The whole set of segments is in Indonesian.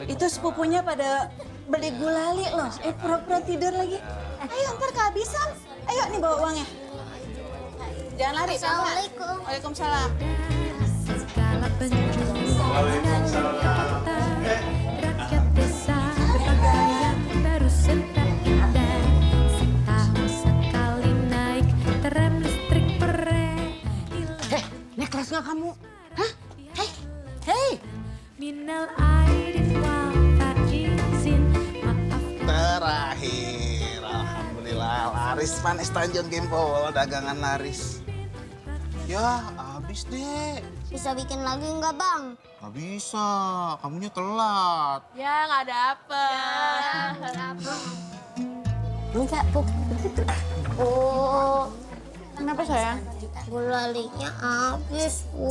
Itu sepupunya pada beli gulali loh. Pura-pura tidur lagi. Ayo ntar kehabisan. Ayo nih bawa uangnya. Jangan lari. Assalamualaikum. Waalaikumsalam. Segala penjuru kota, rakyat desa berpakaian baru serta indah. Setahun sekali naik tram listrik perek. Naik kelas nggak kamu? Hah? Hei! Minal aidin wal faizin, maaf. Terakhir, alhamdulillah laris manis Tanjung Kimpul, dagangan laris. Ya, habis deh. Bisa bikin lagi nggak, Bang? Gak bisa, kamunya telat. Ya nggak dapet. Enggak, Bu. Oh, Kenapa sayang? gulalinya habis, Bu.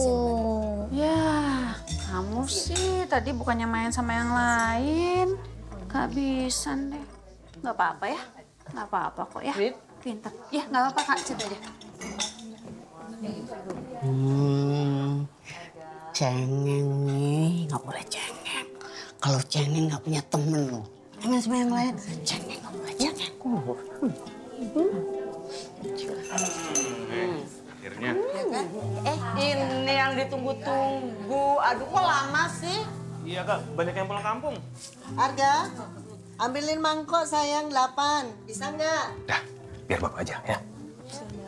Ya, kamu sih tadi bukannya main sama yang lain. Kehabisan deh. Nggak apa-apa ya? Nggak apa-apa kok ya. Pintar. Ya nggak apa-apa Kak, coba aja. Cengeng nih, nggak boleh cengeng. Kalau cengeng nggak punya temen loh. Cengeng sama yang lain, cengeng nggak boleh cengeng. Akhirnya. Ini yang ditunggu-tunggu. Aduh, kok lama sih? Iya kak, banyak yang pulang kampung. Arga, ambilin mangkok sayang 8. Bisa nggak? Dah, biar bapak aja ya.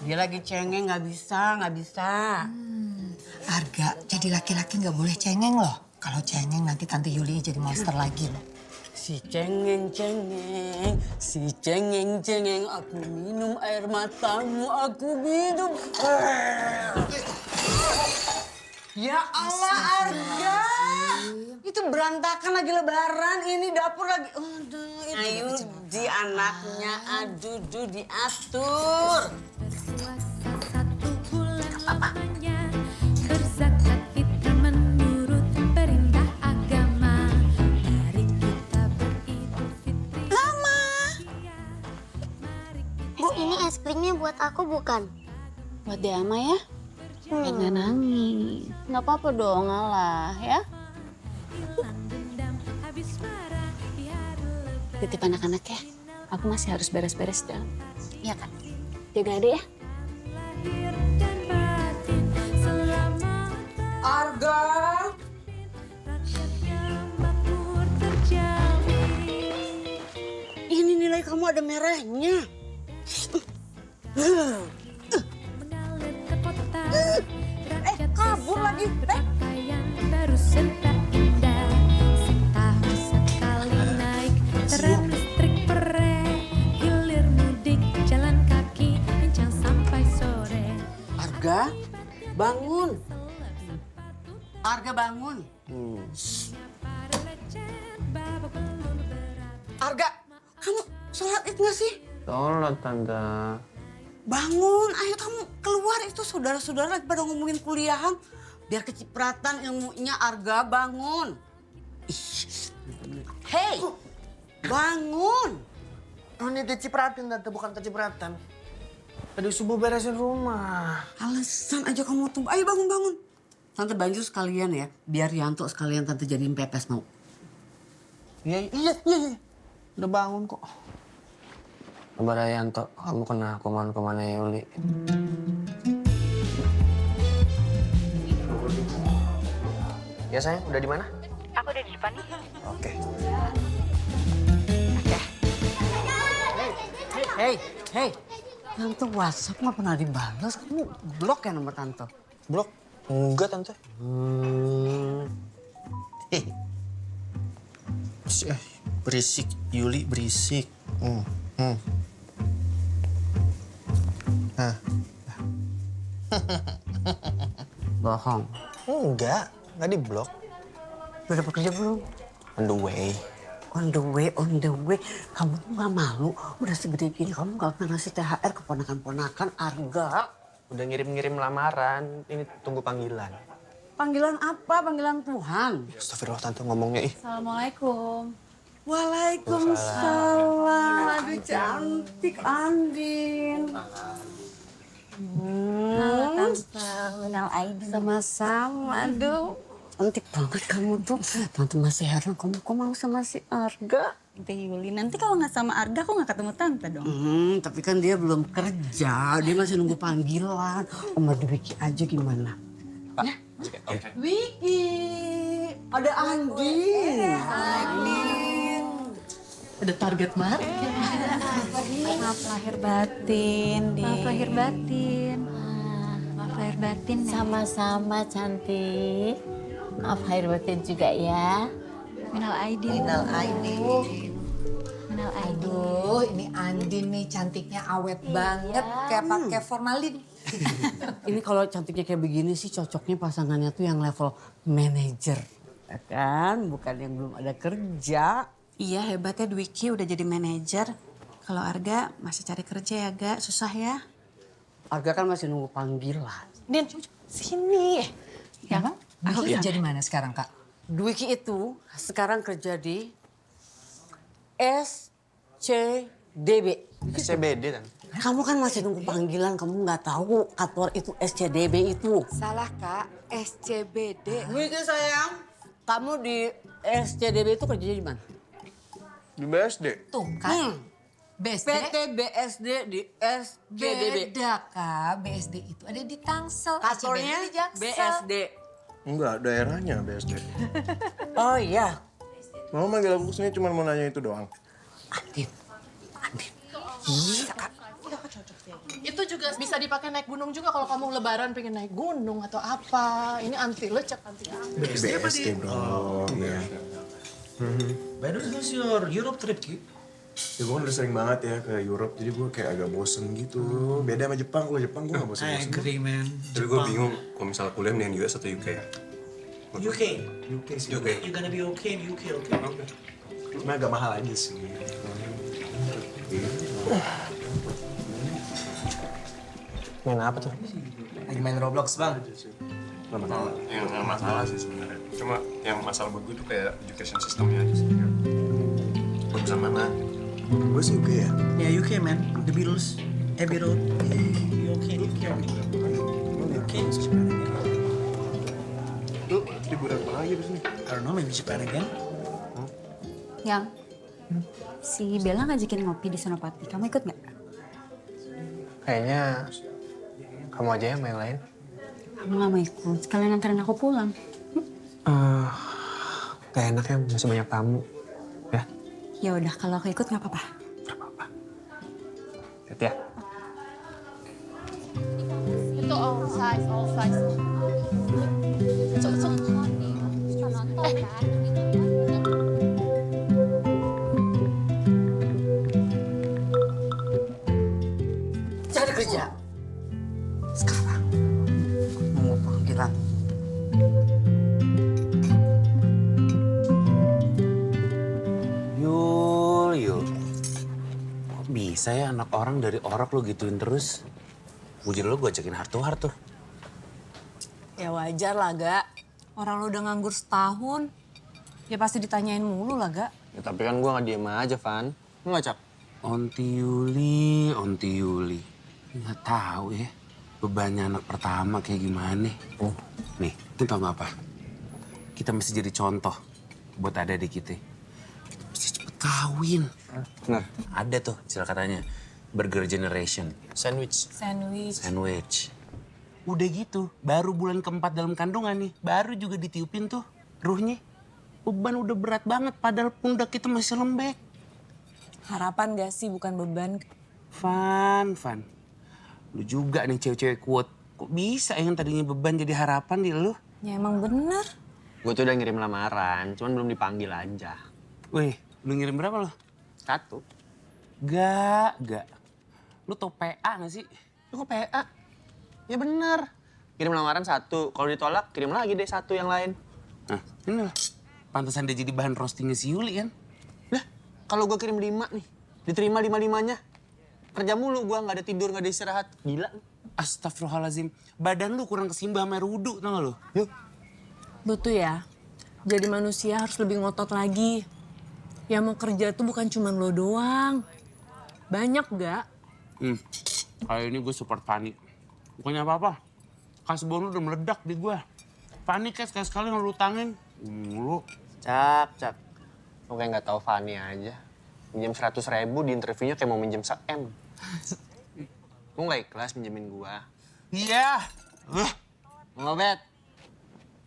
Dia lagi cengeng, nggak bisa. Arga, jadi laki-laki nggak boleh cengeng loh. Kalau cengeng nanti Tante Yuli jadi monster lagi loh. Si cengeng, si cengeng, aku minum air matamu, aku minum. Ya Allah, Arga! Itu berantakan lagi lebaran, ini dapur lagi. Aduh, ayo di anaknya, aduh, diatur. Berpuasa 1 bulan lamanya, berzakat fitrah menurut perintah agama. Mari kita beridul fitri. Lama. Bu, ini es krimnya buat aku bukan? Buat Deama ya? Jangan nangis. Nggak apa-apa dong, ngalah ya. Hilang dendam, habis marah, biar lebar. Titip anak-anak ya. Aku masih harus beres-beres dalam. Iya Kak. Jaga adek ya. Lahir dan batin selamat Arga! rakyatnya makmur terjamin. Ini nilai kamu ada merahnya. Mengalir ke kota, rakyat kabur desa lagi. berpakaian baru serta indah. Setahun sekali naik tram listrik perek, hilir mudik jalan kaki pincang sampai sore. Arga, bangun. Arga, bangun. Para lecet, babak belur berat. Arga, kamu sholat id nggak sih? Sholat, Tante. Bangun, ayo kamu keluar. Itu saudara-saudara lagi pada ngomongin kuliahan. Biar kecipratan ilmunya, Arga, bangun. Ih, hei, bangun. Oh, ini dicipratin, Tante, bukan kecipratan. Tadi subuh beresin rumah. Alasan aja kamu tunggu. Ayo bangun. Tante bantu sekalian ya, biar Yanto sekalian Tante jadiin pepes mau. Iya. Udah bangun kok. Kabar Yanto, kamu kena kuman-kumannya Yuli. Ya sayang, udah di mana? Aku udah di depan nih. Oke. Hei, Tante WhatsApp nggak pernah dibalas. Kamu blok ya nomor Tante? Blok? Enggak, Tante. Berisik, Yuli berisik. Bohong. Enggak di blok. Udah dapet kerja belum? On the way. On the way. Kamu tuh nggak malu? Udah segede gini kamu nggak pernah ngasih THR ke ponakan-ponakan, Arga. Udah ngirim-ngirim lamaran, ini tunggu panggilan. Panggilan apa? Panggilan Tuhan. Astagfirullah, Tante ngomongnya ih. Assalamualaikum. Waalaikumsalam. Aduh cantik Andin. Halo Tante, minal aidin. Sama-sama, aduh. Cantik banget kamu tuh. Tante masih heran kamu kok mau sama si Arga. Tante Yuli, nanti kalau nggak sama Arga aku nggak ketemu Tante dong. Tapi kan dia belum kerja. Dia masih nunggu panggilan. Om Wiki aja gimana? Pak. Wiki, ada Andin. Ada target market. Maaf lahir batin, Maaf lahir batin. Maaf lahir batin. Sama-sama cantik. Maaf lahir batin juga ya. Minal aidin. Minal aidin. Minal aidin. Aduh, ini Andin nih cantiknya awet banget. Kayak pakai formalin. Ini kalau cantiknya kayak begini sih cocoknya pasangannya tuh yang level manajer. Ya kan? Bukan yang belum ada kerja. Iya hebatnya Dwiki udah jadi manajer. Kalau Arga masih cari kerja ya Ga, susah ya. Arga kan masih nunggu panggilan. Din, sini. Ya kan? Aku kerja di mana sekarang, Kak? Dwiki itu sekarang kerja di SCDB. SCBD kan? Kamu kan masih nunggu panggilan, kamu nggak tahu kantor itu SCDB itu. Salah, Kak. SCBD. Dwiki sayang, kamu di SCDB itu kerjanya di mana? Di BSD. Tuh, Kak. BSD. PT BSD di SCDB. Beda, Kak. BSD itu ada di Tangsel. Kantornya SCBD di Jaksel. BSD. Enggak, daerahnya BSD. Oh iya. Mama manggil aku kesini cuma mau nanya itu doang. Andin. Iya, Kak. Itu juga bisa dipakai naik gunung juga kalau kamu lebaran pengen naik gunung atau apa. Ini anti lecek, anti apa. BSD bro. Iya. By the way, how's your Europe trip, Ki? Ya gue udah sering banget ya ke Europe, jadi gue kayak agak bosen gitu. Beda sama Jepang, kalau Jepang gue gak bosen-bosen. agree, man. Tapi gue bingung kalau misalnya kuliah mending US atau UK ya? UK. UK sih. UK. You're gonna be okay in UK, okay? Cuma agak mahal aja sih. Main apa tuh? Lagi main Roblox, Bang. Gak masalah. Yang nggak masalah sih sebenarnya. Cuma yang masalah buat gue tuh kayak education systemnya aja sih. Buat bisa mana? Gue sih UK ya. Yeah, UK, man. The Beatles, Abbey Road. UK. UK is Japan again. Lu liburan apa lagi di sini? I don't know, maybe Japan again. Yang, si Bella ngajakin ngopi di Senopati. Kamu ikut nggak? Kayaknya kamu aja yang main lain. Kamu nggak mau ikut. Sekalian anterin aku pulang. Gak enak ya, masih banyak tamu. Ya? Ya udah, kalau aku ikut nggak apa-apa. Lihat ya. Itu all size, all size. Cari kerja. Sekarang mau panggilan. Yul. Kok bisa ya anak orang dari orok lo gituin terus? Bujur lo gue ajakin heart to heart tuh. Ya wajar lah, Ga. Orang lu udah nganggur setahun. Ya pasti ditanyain mulu lah, Ga. Ya tapi kan gue gak diem aja, Van. Lu gak Cak? Onti Yuli. Nggak tahu ya bebannya anak pertama kayak gimana. Oh, nih, lu tau gak apa? Kita mesti jadi contoh buat adik-adik kita. Kita mesti cepet kawin. Bener. Ada tuh istilah katanya, burger generation. Sandwich. Sandwich. Udah gitu, baru bulan keempat dalam kandungan nih, baru juga ditiupin tuh ruhnya. Beban udah berat banget, padahal pundak kita masih lembek. Harapan gak sih, bukan beban. Van. Lu juga nih cewek-cewek kuat. Kok bisa yang tadinya beban jadi harapan di lu? Ya emang bener. Gue tuh udah ngirim lamaran, cuman belum dipanggil aja. Wih, lu ngirim berapa lo? 1. Gak. Lu tau PA gak sih? Lu kok PA? Ya bener. Kirim lamaran 1, kalau ditolak kirim lagi deh 1 yang lain. Nah, ini lah. Pantesan dia jadi bahan roastingnya si Yuli kan? Lah, kalau gue kirim 5 nih, diterima 5-5-nya. Kerja mulu gue, gak ada tidur, gak ada istirahat. Gila. Astagfirullahaladzim. Badan lu kurang kesimbang sama rudu, tau gak lu? Yuk. Lu tuh ya, jadi manusia harus lebih ngotot lagi. Yang mau kerja tuh bukan cuma lo doang. Banyak gak? Kali ini gue support Fanny. Bukannya apa-apa. Kasbon lu udah meledak di gue. Fani kayak sekali-sekali lu utangin. Mulu. Cak. Lu kayak nggak tahu Fani aja. Minjem 100.000 di interviewnya kayak mau minjem 1 M. Lu nggak ikhlas minjemin gua. Iya. Mau bet?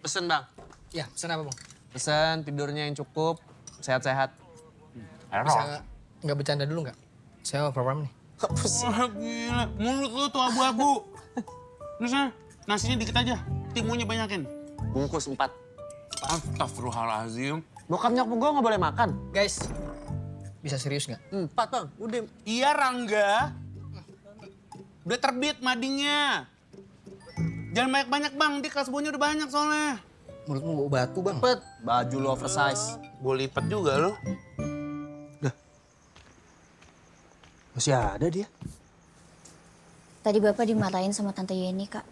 Pesen bang. Ya, pesan apa bang? Pesen tidurnya yang cukup, sehat-sehat. Bisa nggak bercanda dulu nggak? Saya overwhelmed nih. Gila, mulut lu tuh abu-abu. Terusnya nasinya dikit aja, timunnya banyakin. Bungkus 4. Astagfirullahaladzim. Bokap nyokap gua nggak boleh makan. Guys, bisa serius nggak? 4 bang, udah. Iya Rangga. Udah terbit madingnya. Jangan banyak-banyak bang, di kelas bawahnya udah banyak soalnya. Mulutmu bau batu bang. Lipet, baju lu oversize. Gue lipet juga lo. Masih ada dia. Tadi Bapak dimarahin sama Tante Yeni, Kak.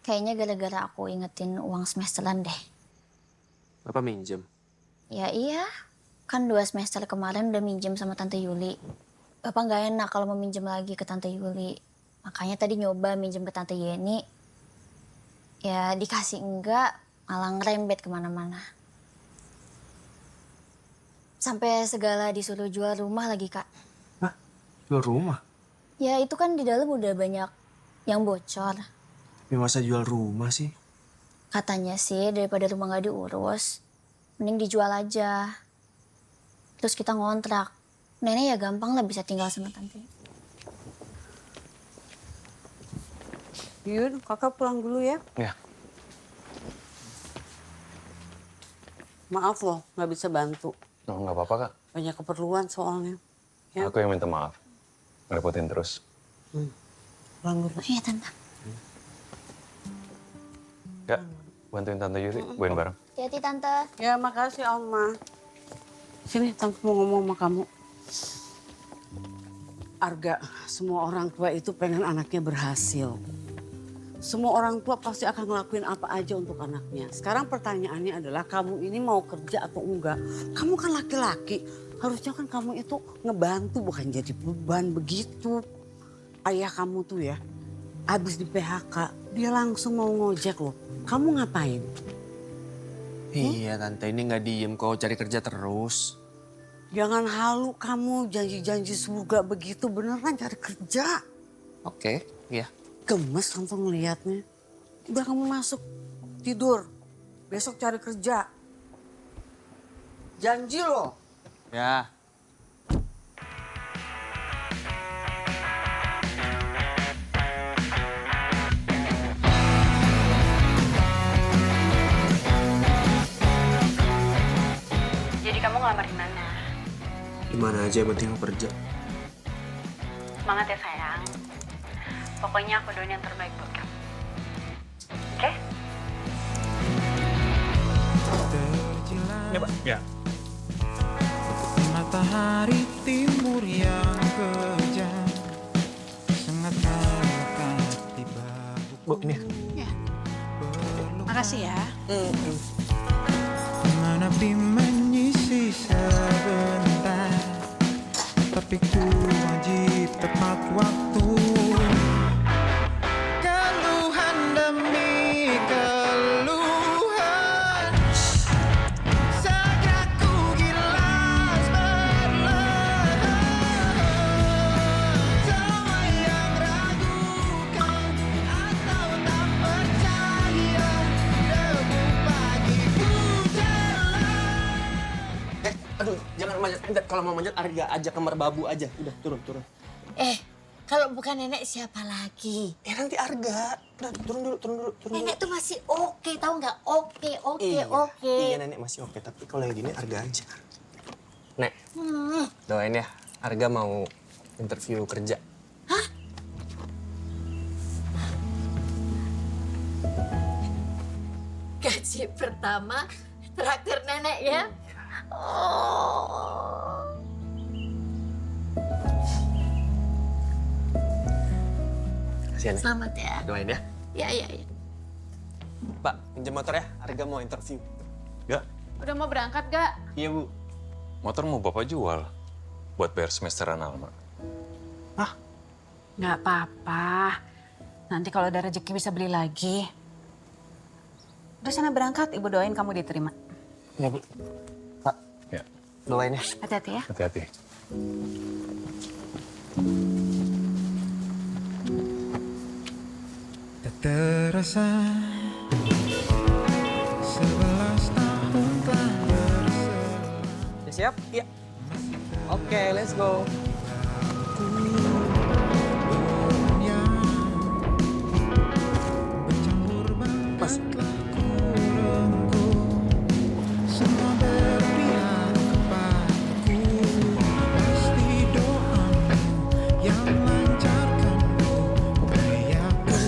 Kayaknya gara-gara aku ingetin uang semesteran deh. Bapak minjem? Ya iya, kan 2 semester kemarin udah minjem sama Tante Yuli. Bapak nggak enak kalau mau minjem lagi ke Tante Yuli. Makanya tadi nyoba minjem ke Tante Yeni. Ya dikasih enggak, malah ngerembet kemana-mana. Sampai segala disuruh jual rumah lagi, Kak. Hah? Jual rumah? Ya itu kan di dalam udah banyak yang bocor. Tapi masa jual rumah sih? Katanya sih daripada rumah nggak diurus, mending dijual aja. Terus kita ngontrak. Nenek ya gampang lah bisa tinggal sama tante. Yun, kakak pulang dulu ya. Ya. Maaf loh, nggak bisa bantu. Oh, nggak apa-apa, Kak. Banyak keperluan soalnya. Ya. Aku yang minta maaf. Ngerepotin terus. Pulang dulu. Iya, Tante. Kak, bantuin Tante Yuri, bawain barang. Hati-hati, Tante. Ya, makasih, Oma. Sini, Tante mau ngomong sama kamu. Arga, semua orang tua itu pengen anaknya berhasil. Semua orang tua pasti akan ngelakuin apa aja untuk anaknya. Sekarang pertanyaannya adalah kamu ini mau kerja atau enggak? Kamu kan laki-laki, harusnya kan kamu itu ngebantu bukan jadi beban begitu. Ayah kamu tuh ya, abis di PHK, dia langsung mau ngojek loh. Kamu ngapain? Iya tante, ini nggak diem kok, cari kerja terus. Jangan halu kamu, janji-janji surga begitu, beneran cari kerja. Oke, iya. Gemes langsung ngeliatnya. Udah kamu masuk, tidur. Besok cari kerja. Janji loh. Ya. Jadi kamu ngelamar di mana? Di mana aja yang penting aku kerja. Semangat ya sayang. Pokoknya aku doain yang terbaik buat kamu. Oke? Ya, Pak. Ya. Matahari timur yang kejam sangat melekat di bahu. Bu, ini. Ya. Makasih ya. Menepi menyisi sebentar, tapi ku wajib tepat waktu. Keluhan demi keluhan, saja ku gilas berlebihan. Semua yang ragukan atau tak percaya, debu pagi pujalah. Aduh, jangan manjat. Kalau mau manjat, Arga ajak ke merbabu aja. Udah, turun. Kalau bukan nenek siapa lagi? Nanti Arga. Udah, turun dulu. Nenek tuh masih oke, tahu nggak? Oke. Iya, nenek masih oke. Tapi kalau yang gini Arga aja. Nek, doain ya. Arga mau interview kerja. Gaji pertama traktir nenek ya. Oh. Kasihan ya. Selamat ya. Doain ya. Iya. Pak, pinjam motor ya. Arga mau interview. Gak, Udah mau berangkat gak? Iya, Bu. motor mau Bapak jual buat bayar semesteran Alma. Nggak apa-apa. Nanti kalau ada rezeki bisa beli lagi. Udah sana berangkat, Ibu doain kamu diterima. Ya, Bu. Pak. Ya. Doain ya. Hati-hati ya. Hati-hati. Tak terasa 11 tahun telah berselang. Siap? Iya. Oke, let's go. Mas. Semua berpihak kepadaku. Pasti doamu yang lancarkan upayaku.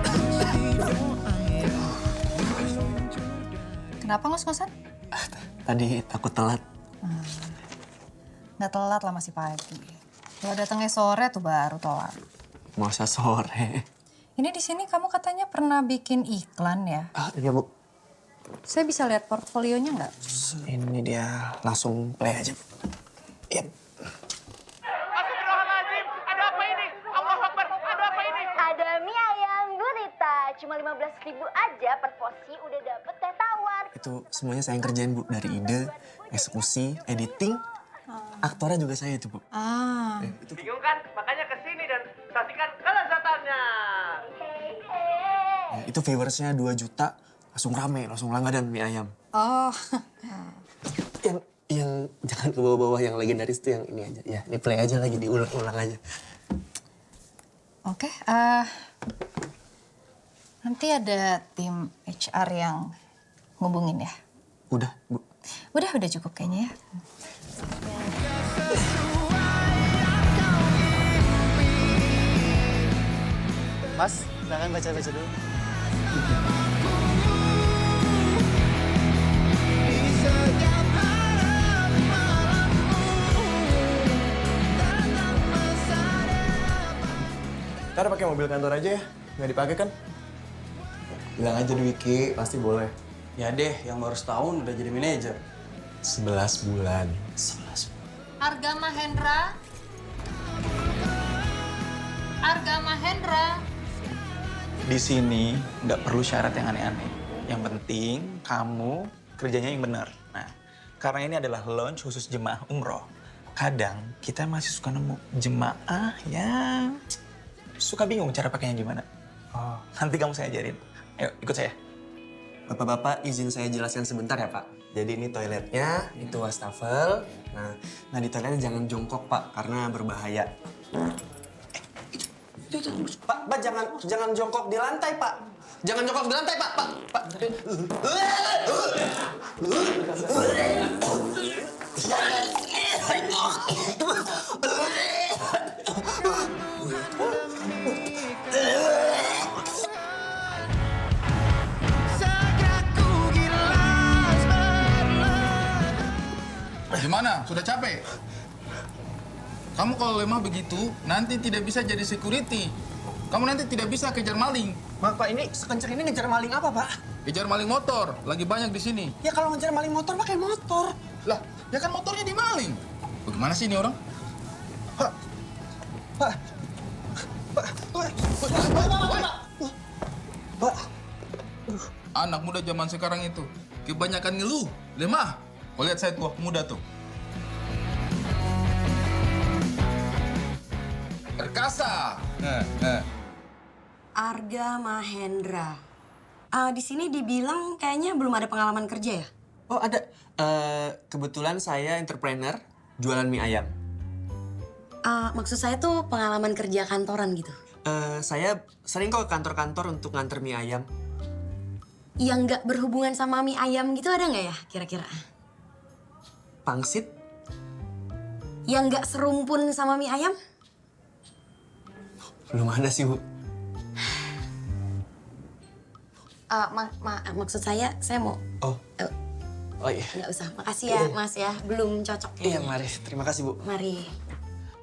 Pasti doa yang Kenapa ngos-ngosan? Tadi takut telat. Nggak telat lah, masih pagi. Kalau datangnya sore tuh baru telat. Masa sore? Ini di sini kamu katanya pernah bikin iklan ya? Iya, Bu. Saya bisa lihat portfolionya nggak? Ini dia, langsung play aja. Iya. Ada apa ini? Allah Akbar, ada apa ini? Ada mie ayam gurita, cuma 15.000 aja per porsi udah dapet teh tawar. Itu semuanya saya yang kerjain, Bu. Dari ide, eksekusi, editing, aktornya juga saya itu, Bu. Bingung kan? Makanya kesini dan saksikan kelezatannya. Ya, itu viewersnya 2 juta, langsung rame, langsung langganan mie ayam. Oh. Yang jangan ke bawah-bawah, yang legendaris tuh yang ini aja. Ya, ini play aja lagi, diulang-ulang aja. Oke, nanti ada tim HR yang ngubungin ya? Udah, Bu. Udah cukup kayaknya ya. Mas, silakan baca-baca dulu. Ntar pakai mobil kantor aja ya, nggak dipakai kan? Bilang aja Dwiki, pasti boleh. Ya deh, yang baru setahun udah jadi manajer. 11 bulan. Arga Mahendra. Arga Mahendra. Di sini nggak perlu syarat yang aneh-aneh. Yang penting kamu kerjanya yang benar. Nah, karena ini adalah launch khusus jemaah umroh. Kadang kita masih suka nemu jemaah yang suka bingung cara pakainya gimana. Oh, nanti kamu saya ajarin. Ayo, ikut saya. Bapak-bapak, izin saya jelaskan sebentar ya, Pak. Jadi ini toiletnya, itu wastafel. Nah di toiletnya jangan jongkok, Pak, karena berbahaya. Pak, jangan jongkok di lantai, Pak. Jangan jongkok di lantai, Pak. Pak. Gimana? Sudah capek? Kamu kalau lemah begitu, nanti tidak bisa jadi security. Kamu nanti tidak bisa kejar maling. Pak, ini sekencang ini ngejar maling apa, Pak? Kejar maling motor, lagi banyak di sini. Ya kalau ngejar maling motor, pakai motor. Lah, ya kan motornya dimaling. Bagaimana sih ini orang? Pak. Anak muda zaman sekarang itu kebanyakan ngeluh, lemah. Kau lihat saya tua muda tuh. Perkasa. Arga Mahendra. Di sini dibilang kayaknya belum ada pengalaman kerja ya? Oh ada. Kebetulan saya entrepreneur jualan mie ayam. Maksud saya tuh pengalaman kerja kantoran gitu. Saya sering kok ke kantor-kantor untuk nganter mie ayam. Yang nggak berhubungan sama mie ayam gitu ada nggak ya kira-kira? Pangsit? Yang nggak serumpun sama mie ayam? Belum ada sih, Bu. Maksud saya mau... Oh iya. Nggak usah, makasih ya Mas ya. Belum cocok ya. Iya, mari. Terima kasih, Bu. Mari.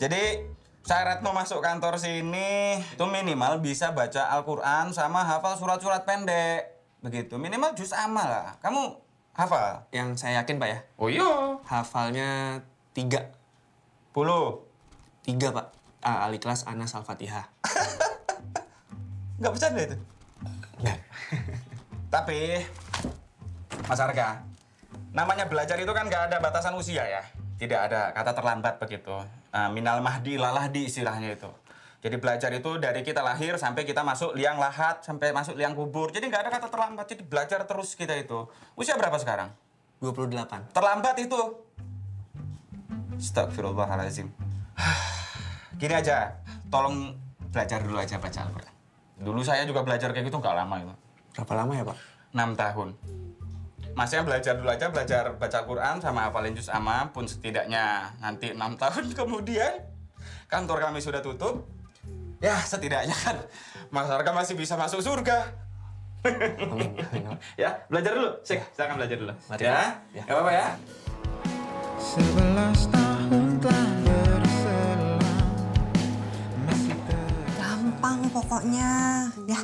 Jadi syarat mau masuk kantor sini itu minimal bisa baca Al-Quran sama hafal surat-surat pendek. Begitu, minimal juz amma lah. Kamu hafal? Yang saya yakin, Pak ya? Oh iya. Hafalnya 3. 3, Pak. Al-Ikhlas, Anas, Al-Fatihah. Nggak bercanda itu? Nggak. Tapi Mas Arga, namanya belajar itu kan nggak ada batasan usia ya. Tidak ada kata terlambat begitu. Minal mahdi lalahdi istilahnya itu. Jadi belajar itu dari kita lahir sampai kita masuk liang lahat, sampai masuk liang kubur. Jadi nggak ada kata terlambat, jadi belajar terus kita itu. Usia berapa sekarang? 28. Terlambat itu. Astagfirullahaladzim. Gini aja, tolong belajar dulu aja baca Al-Quran. Dulu saya juga belajar kayak gitu nggak lama itu. Berapa lama ya, Pak? 6 tahun. Masnya belajar dulu aja, belajar baca Quran sama hafalin juz amma pun setidaknya nanti 6 tahun kemudian kantor kami sudah tutup. Ya setidaknya kan Mas Arga masih bisa masuk surga. Ya, belajar dulu. Sik, silakan belajar dulu. Mari, ya, ya. nggak apa-apa ya. 11 tahun telah berselang. Gampang pokoknya. Ya,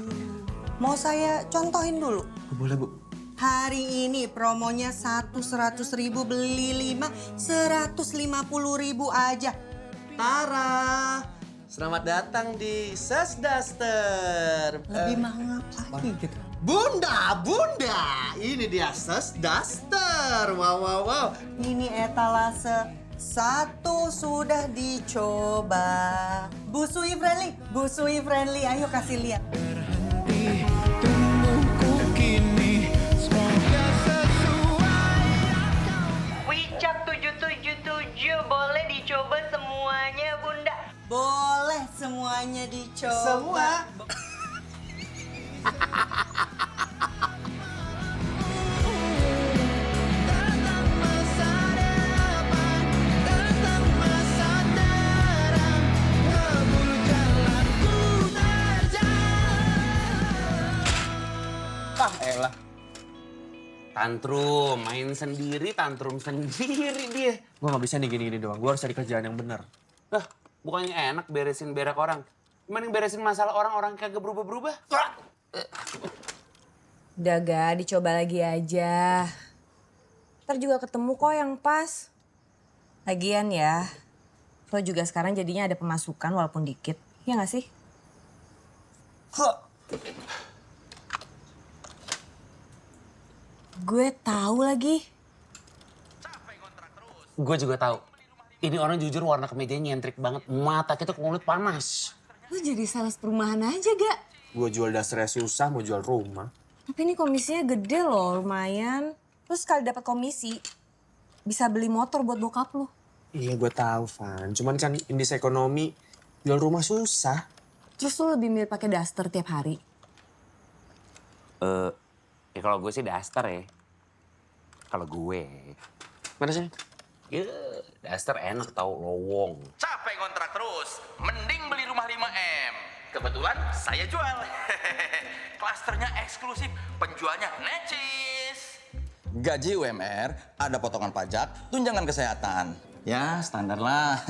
mau saya contohin dulu. Boleh, Bu. Hari ini promonya 100.000 beli 5 150.000 aja. Tara. Selamat datang di Sesdaster. Lebih mahal lagi gitu. Bunda, ini dia Sesdaster. Wow. Ini etalase 1 sudah dicoba. Bu Sui friendly, ayo kasih lihat. WeChat 777 boleh dicoba semuanya, Bunda. Boleh semuanya dicoba. Semua? Elah. Tantrum, main sendiri, tantrum sendiri dia. Gue gak bisa nih gini-gini doang. Gue harus cari kerjaan yang benar. Bukannya enak beresin berak orang. Mending beresin masalah orang-orang kagak berubah-berubah. Udah Ga, dicoba lagi aja. Ntar juga ketemu kok yang pas. Lagian ya, lo juga sekarang jadinya ada pemasukan walaupun dikit. Ya gak sih? Gue tahu lagi. Gue juga tahu. Ini orang jujur warna kemejanya nyentrik banget. Mata kita kulit panas. Lo jadi sales perumahan aja Ga? Gue jual dasarnya susah, mau jual rumah. Tapi ini komisinya gede loh, lumayan. Terus sekali dapat komisi, bisa beli motor buat bokap lo. Iya, gue tahu, Van. Cuman kan indeks ekonomi, jual rumah susah. Terus lo lebih milih pakai daster tiap hari? Ya kalau gue sih daster ya. Kalau gue. Mana sih? Ya, daster enak tau, lowong. Capek kontrak terus, mending beli rumah 5M. Kebetulan saya jual. Klasternya eksklusif, penjualnya necis. Gaji UMR, ada potongan pajak, tunjangan kesehatan. Ya, standar lah.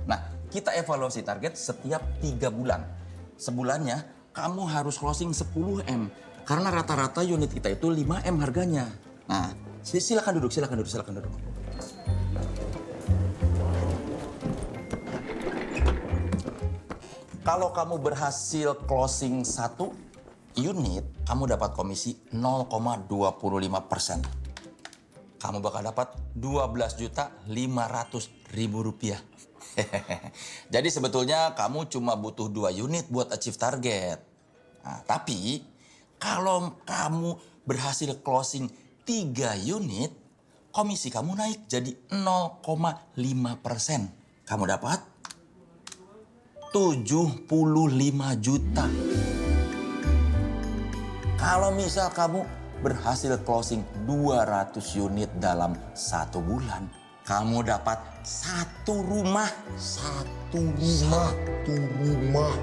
Nah, kita evaluasi target setiap 3 bulan. Sebulannya, kamu harus closing 10M. Karena rata-rata unit kita itu 5M harganya. Nah, silakan duduk. Kalau kamu berhasil closing 1 unit, kamu dapat komisi 0,25%. Kamu bakal dapat 12.500.000 rupiah. Jadi sebetulnya kamu cuma butuh 2 unit buat achieve target. Nah, tapi kalau kamu berhasil closing 3 unit, komisi kamu naik jadi 0,5%. Kamu dapat 75 juta. Kalau misal kamu berhasil closing 200 unit dalam 1 bulan, kamu dapat 1 rumah. 1 rumah.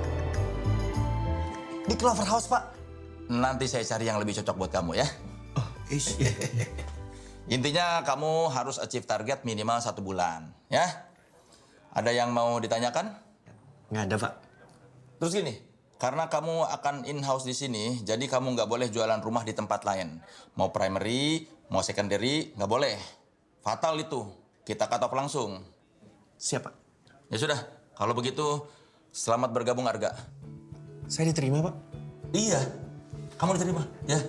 Di Clover House, Pak. Nanti saya cari yang lebih cocok buat kamu ya. Intinya kamu harus achieve target minimal 1 bulan, ya. Ada yang mau ditanyakan? Nggak ada, Pak. Terus gini, karena kamu akan in-house di sini, jadi kamu nggak boleh jualan rumah di tempat lain. Mau primary, mau secondary, nggak boleh. Fatal itu, kita cut off langsung. Siap, Pak. Ya sudah, kalau begitu selamat bergabung Arga. Saya diterima, Pak? Iya, kamu diterima, ya.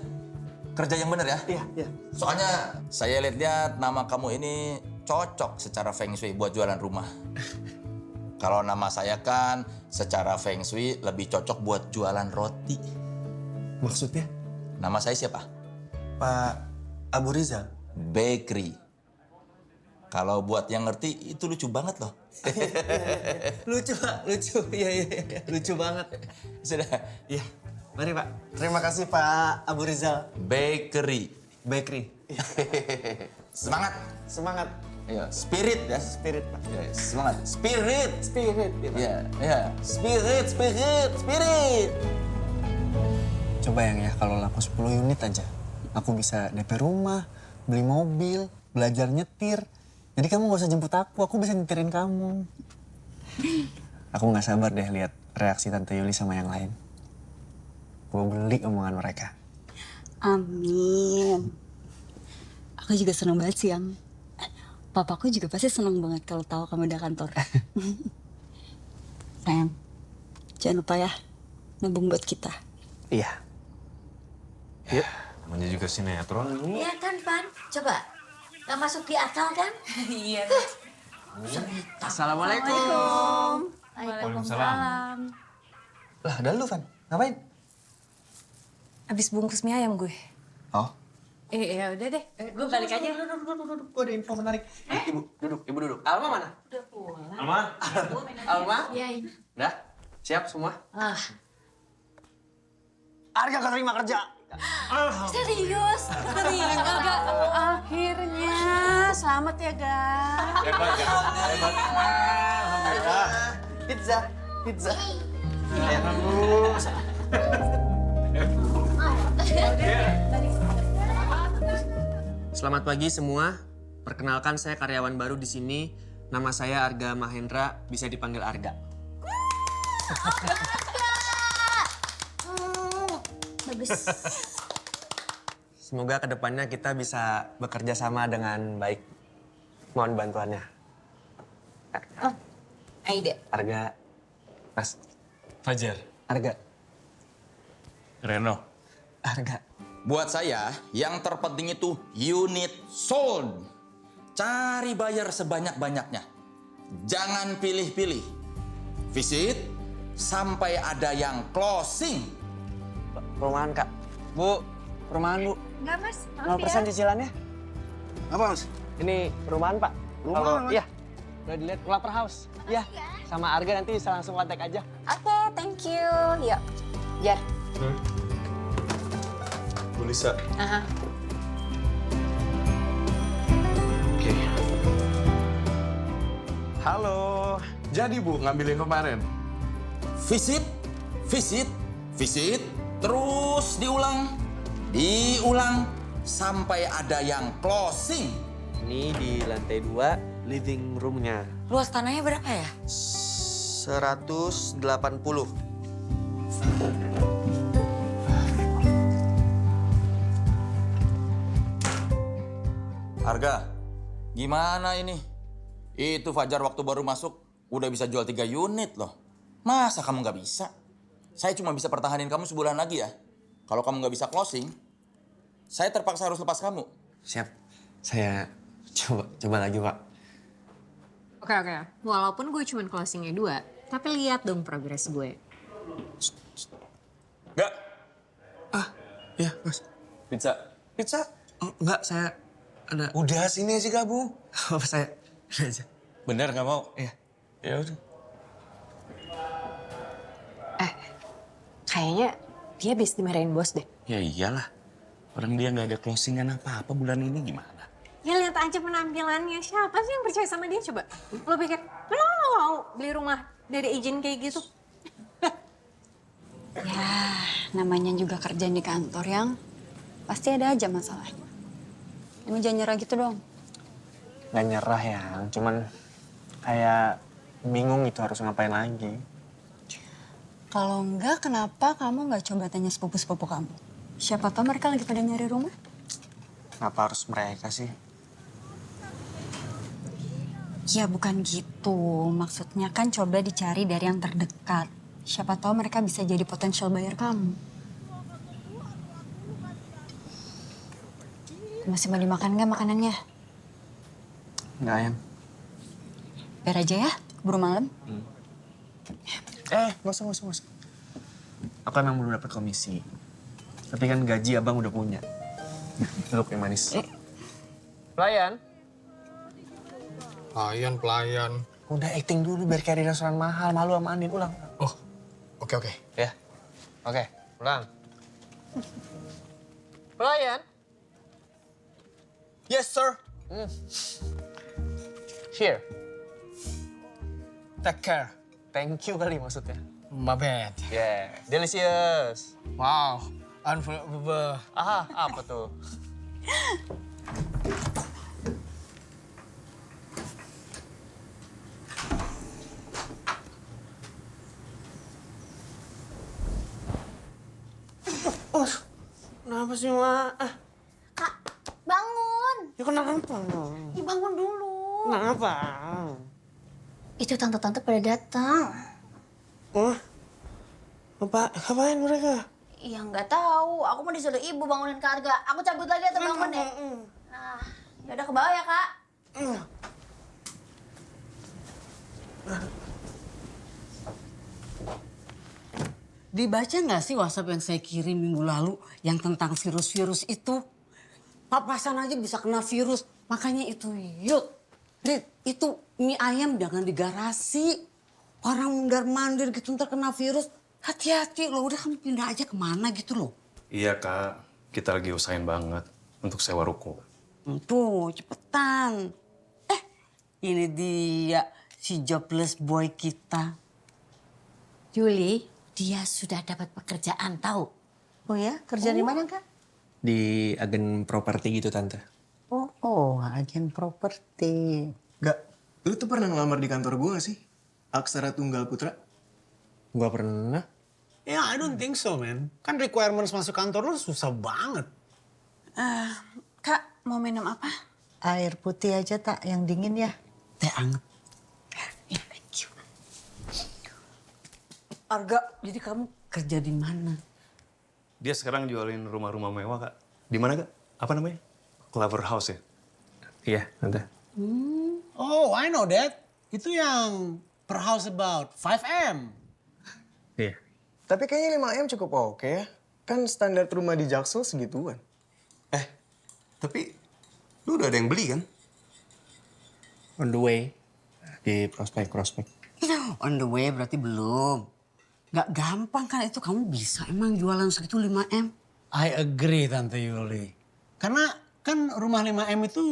kerja yang benar ya. Iya, iya. Soalnya saya lihat nama kamu ini cocok secara feng shui buat jualan rumah. Kalau nama saya kan secara feng shui lebih cocok buat jualan roti. Maksudnya? Nama saya siapa? Pak Abu Rizal. Bakery. Kalau buat yang ngerti itu lucu banget loh. Lucu, Pak. Lucu. Iya. Lucu banget. Sudah. Iya. Mari, Pak. Terima kasih, Pak Abu Rizal. Bakery. Bakery. Semangat. Semangat. Iya, spirit ya. Spirit, Pak. Ya, semangat. Spirit. Spirit. Iya. Spirit. Coba yang ya, kalau laku 10 unit aja. Aku bisa DP rumah, beli mobil, belajar nyetir. Jadi kamu gak usah jemput aku bisa nyetirin kamu. Aku gak sabar deh lihat reaksi Tante Yuli sama yang lain. Gue beli omongan mereka. Amin. Aku juga seneng banget sih, Yang. Papaku juga pasti seneng banget kalau tahu kamu udah kantor. Sayang, jangan lupa ya, nabung buat kita. Iya. Yuk, namanya juga sinetron. Iya kan, Pan? Coba. Gak masuk di akal kan? Iya. Assalamualaikum. Waalaikumsalam. Lah, ada lu, Van. Ngapain? Abis bungkus mie ayam gue. Oh. Ya udah deh. Gue balik aja. Duduk. Gue ada info menarik. Ibu, duduk. Alma mana? Udah pulang. Alma? Iya ini. Udah? Siap semua? Arga keterima kerja. Serius? Keterima. Akhirnya. Selamat ya, Ga. Hebat. Alhamdulillah. Pizza. Selamat pagi semua. Perkenalkan saya karyawan baru di sini. Nama saya Arga Mahendra, bisa dipanggil Arga. Bagus. Semoga kedepannya kita bisa bekerja sama dengan baik. Mohon bantuannya. Aida. Arga. Mas. Fajar. Arga. Reno. Arga. Buat saya, yang terpenting itu unit sold. Cari buyer sebanyak-banyaknya. Jangan pilih-pilih. Visit sampai ada yang closing. Perumahan, Kak. Bu, perumahan, Bu. Enggak, Mas. 0% cicilannya. Apa, Mas? Ini perumahan, Pak. Perumahan, Mas? Iya. Udah dilihat Clubber House. Iya. Sama Arga nanti bisa langsung kontak aja. Oke, thank you. Yuk, Jar. Bu Lisa. Aha. Oke. Halo. Jadi Bu, ngambilin kemarin? Visit, terus diulang, sampai ada yang closing. Ini di lantai 2, living room-nya. Luas tanahnya berapa ya? 180. Harga, gimana ini? Itu Fajar waktu baru masuk udah bisa jual 3 unit loh. Masa kamu nggak bisa? Saya cuma bisa pertahanin kamu sebulan lagi ya. Kalau kamu nggak bisa closing, saya terpaksa harus lepas kamu. Siap. Saya coba lagi, Pak. Oke. Walaupun gue cuma closingnya 2, tapi lihat dong progres gue. Enggak. Iya, Mas. Pizza? Enggak, saya ada... Udah, sini aja gabung. Apa saya? Udah aja. Bener nggak mau? Iya. Ya udah. Kayaknya dia habis dimarahin bos deh. Ya iyalah. Orang dia nggak ada closingan apa-apa bulan ini gimana? Ya lihat aja penampilannya. Siapa sih yang percaya sama dia coba? Lo pikir, lo mau beli rumah dari izin kayak gitu? Ya, namanya juga kerjaan di kantor, Yang. Pasti ada aja masalahnya. Emang jangan nyerah gitu dong. Nggak nyerah ya, cuman kayak bingung itu harus ngapain lagi. Kalau enggak, kenapa kamu nggak coba tanya sepupu-sepupu kamu? Siapa tahu mereka lagi pada nyari rumah. Kenapa harus mereka sih? Ya bukan gitu. Maksudnya kan coba dicari dari yang terdekat. Siapa tahu mereka bisa jadi potensial buyer kamu. Masih mau dimakan nggak makanannya? Nggak, Ayang. Biar aja ya, keburu malam. Nggak usah. Aku emang belum dapat komisi. Tapi kan gaji abang udah punya. Duduk yang manis. Pelayan. Pelayan. Udah acting dulu biar kayak di restoran mahal. Malu sama Andin. Ulang. Oh, oke. Ya. Oke, ulang. Pelayan. Yes, sir. Here. Take care. Thank you kali maksudnya. My bad. Yeah, delicious. Wow, unbelievable. Aha, apa tuh? Kenapa sih, Mak? Kak, bangun. Ya kenapa? Ih, bangun dulu. Kenapa? Itu tante-tante pada datang. Oh, ngapain mereka? Iya nggak tahu. Aku mau disuruh ibu bangunin keluarga. Aku cabut lagi atau bangun deh? Nah, yaudah ke bawah ya, Kak. Dibaca nggak sih WhatsApp yang saya kirim minggu lalu yang tentang virus-virus itu? Papasan aja bisa kena virus. Makanya itu, yuk. Rit, itu mie ayam jangan di garasi. Orang mundar-mandir gitu ntar kena virus. Hati-hati loh, udah kamu pindah aja kemana gitu loh. Iya, Kak. Kita lagi usahain banget untuk sewa ruko. Tuh, cepetan. Ini dia si jobless boy kita. Juli, dia sudah dapat pekerjaan tahu. Oh ya, kerja di mana, Kak? Di agen properti gitu, Tante. Oh, agen properti. Gak, lu tuh pernah ngelamar di kantor gue gak sih? Aksara Tunggal Putra? Gua pernah. Ya, I don't think so, man. Kan requirements masuk kantor lu susah banget. Kak, mau minum apa? Air putih aja, tak, yang dingin ya. Teh anget. Thank you. Arga, jadi kamu kerja di mana? Dia sekarang jualin rumah-rumah mewah, Kak. Di mana, Kak? Apa namanya? Clover House ya? Iya, Tante. Oh, I know that. Itu yang per house about 5M. Iya. Tapi kayaknya 5M cukup oke ya. Kan standar rumah di Jaksel segituan. Tapi lu udah ada yang beli kan? On the way. Di prospek. On the way berarti belum. Gak gampang kan itu kamu bisa emang jualan segitu 5M. I agree, Tante Yuli. Karena kan rumah 5M itu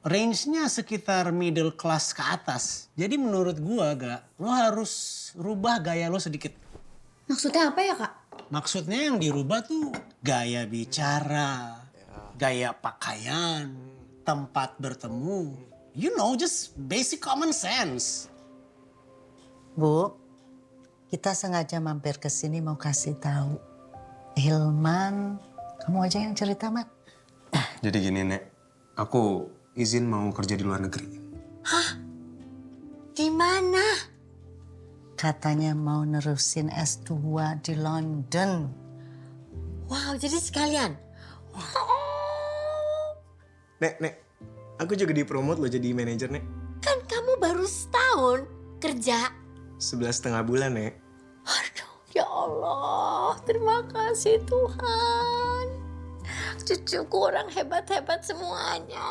range-nya sekitar middle class ke atas. Jadi menurut gua, lo harus rubah gaya lo sedikit. Maksudnya apa ya, Kak? Maksudnya yang dirubah tuh gaya bicara, gaya pakaian, tempat bertemu. You know, just basic common sense. Bu, kita sengaja mampir ke sini mau kasih tahu. Hilman, kamu aja yang cerita, Mat. Jadi gini, Nek. Aku izin mau kerja di luar negeri. Hah? Di mana? Katanya mau nerusin S2 di London. Wow, jadi sekalian. Nek, aku juga dipromot loh jadi manajer, Nek. Kan kamu baru setahun kerja. 11,5 bulan, Nek. Aduh, ya Allah. Terima kasih Tuhan. Cucuku orang hebat-hebat semuanya.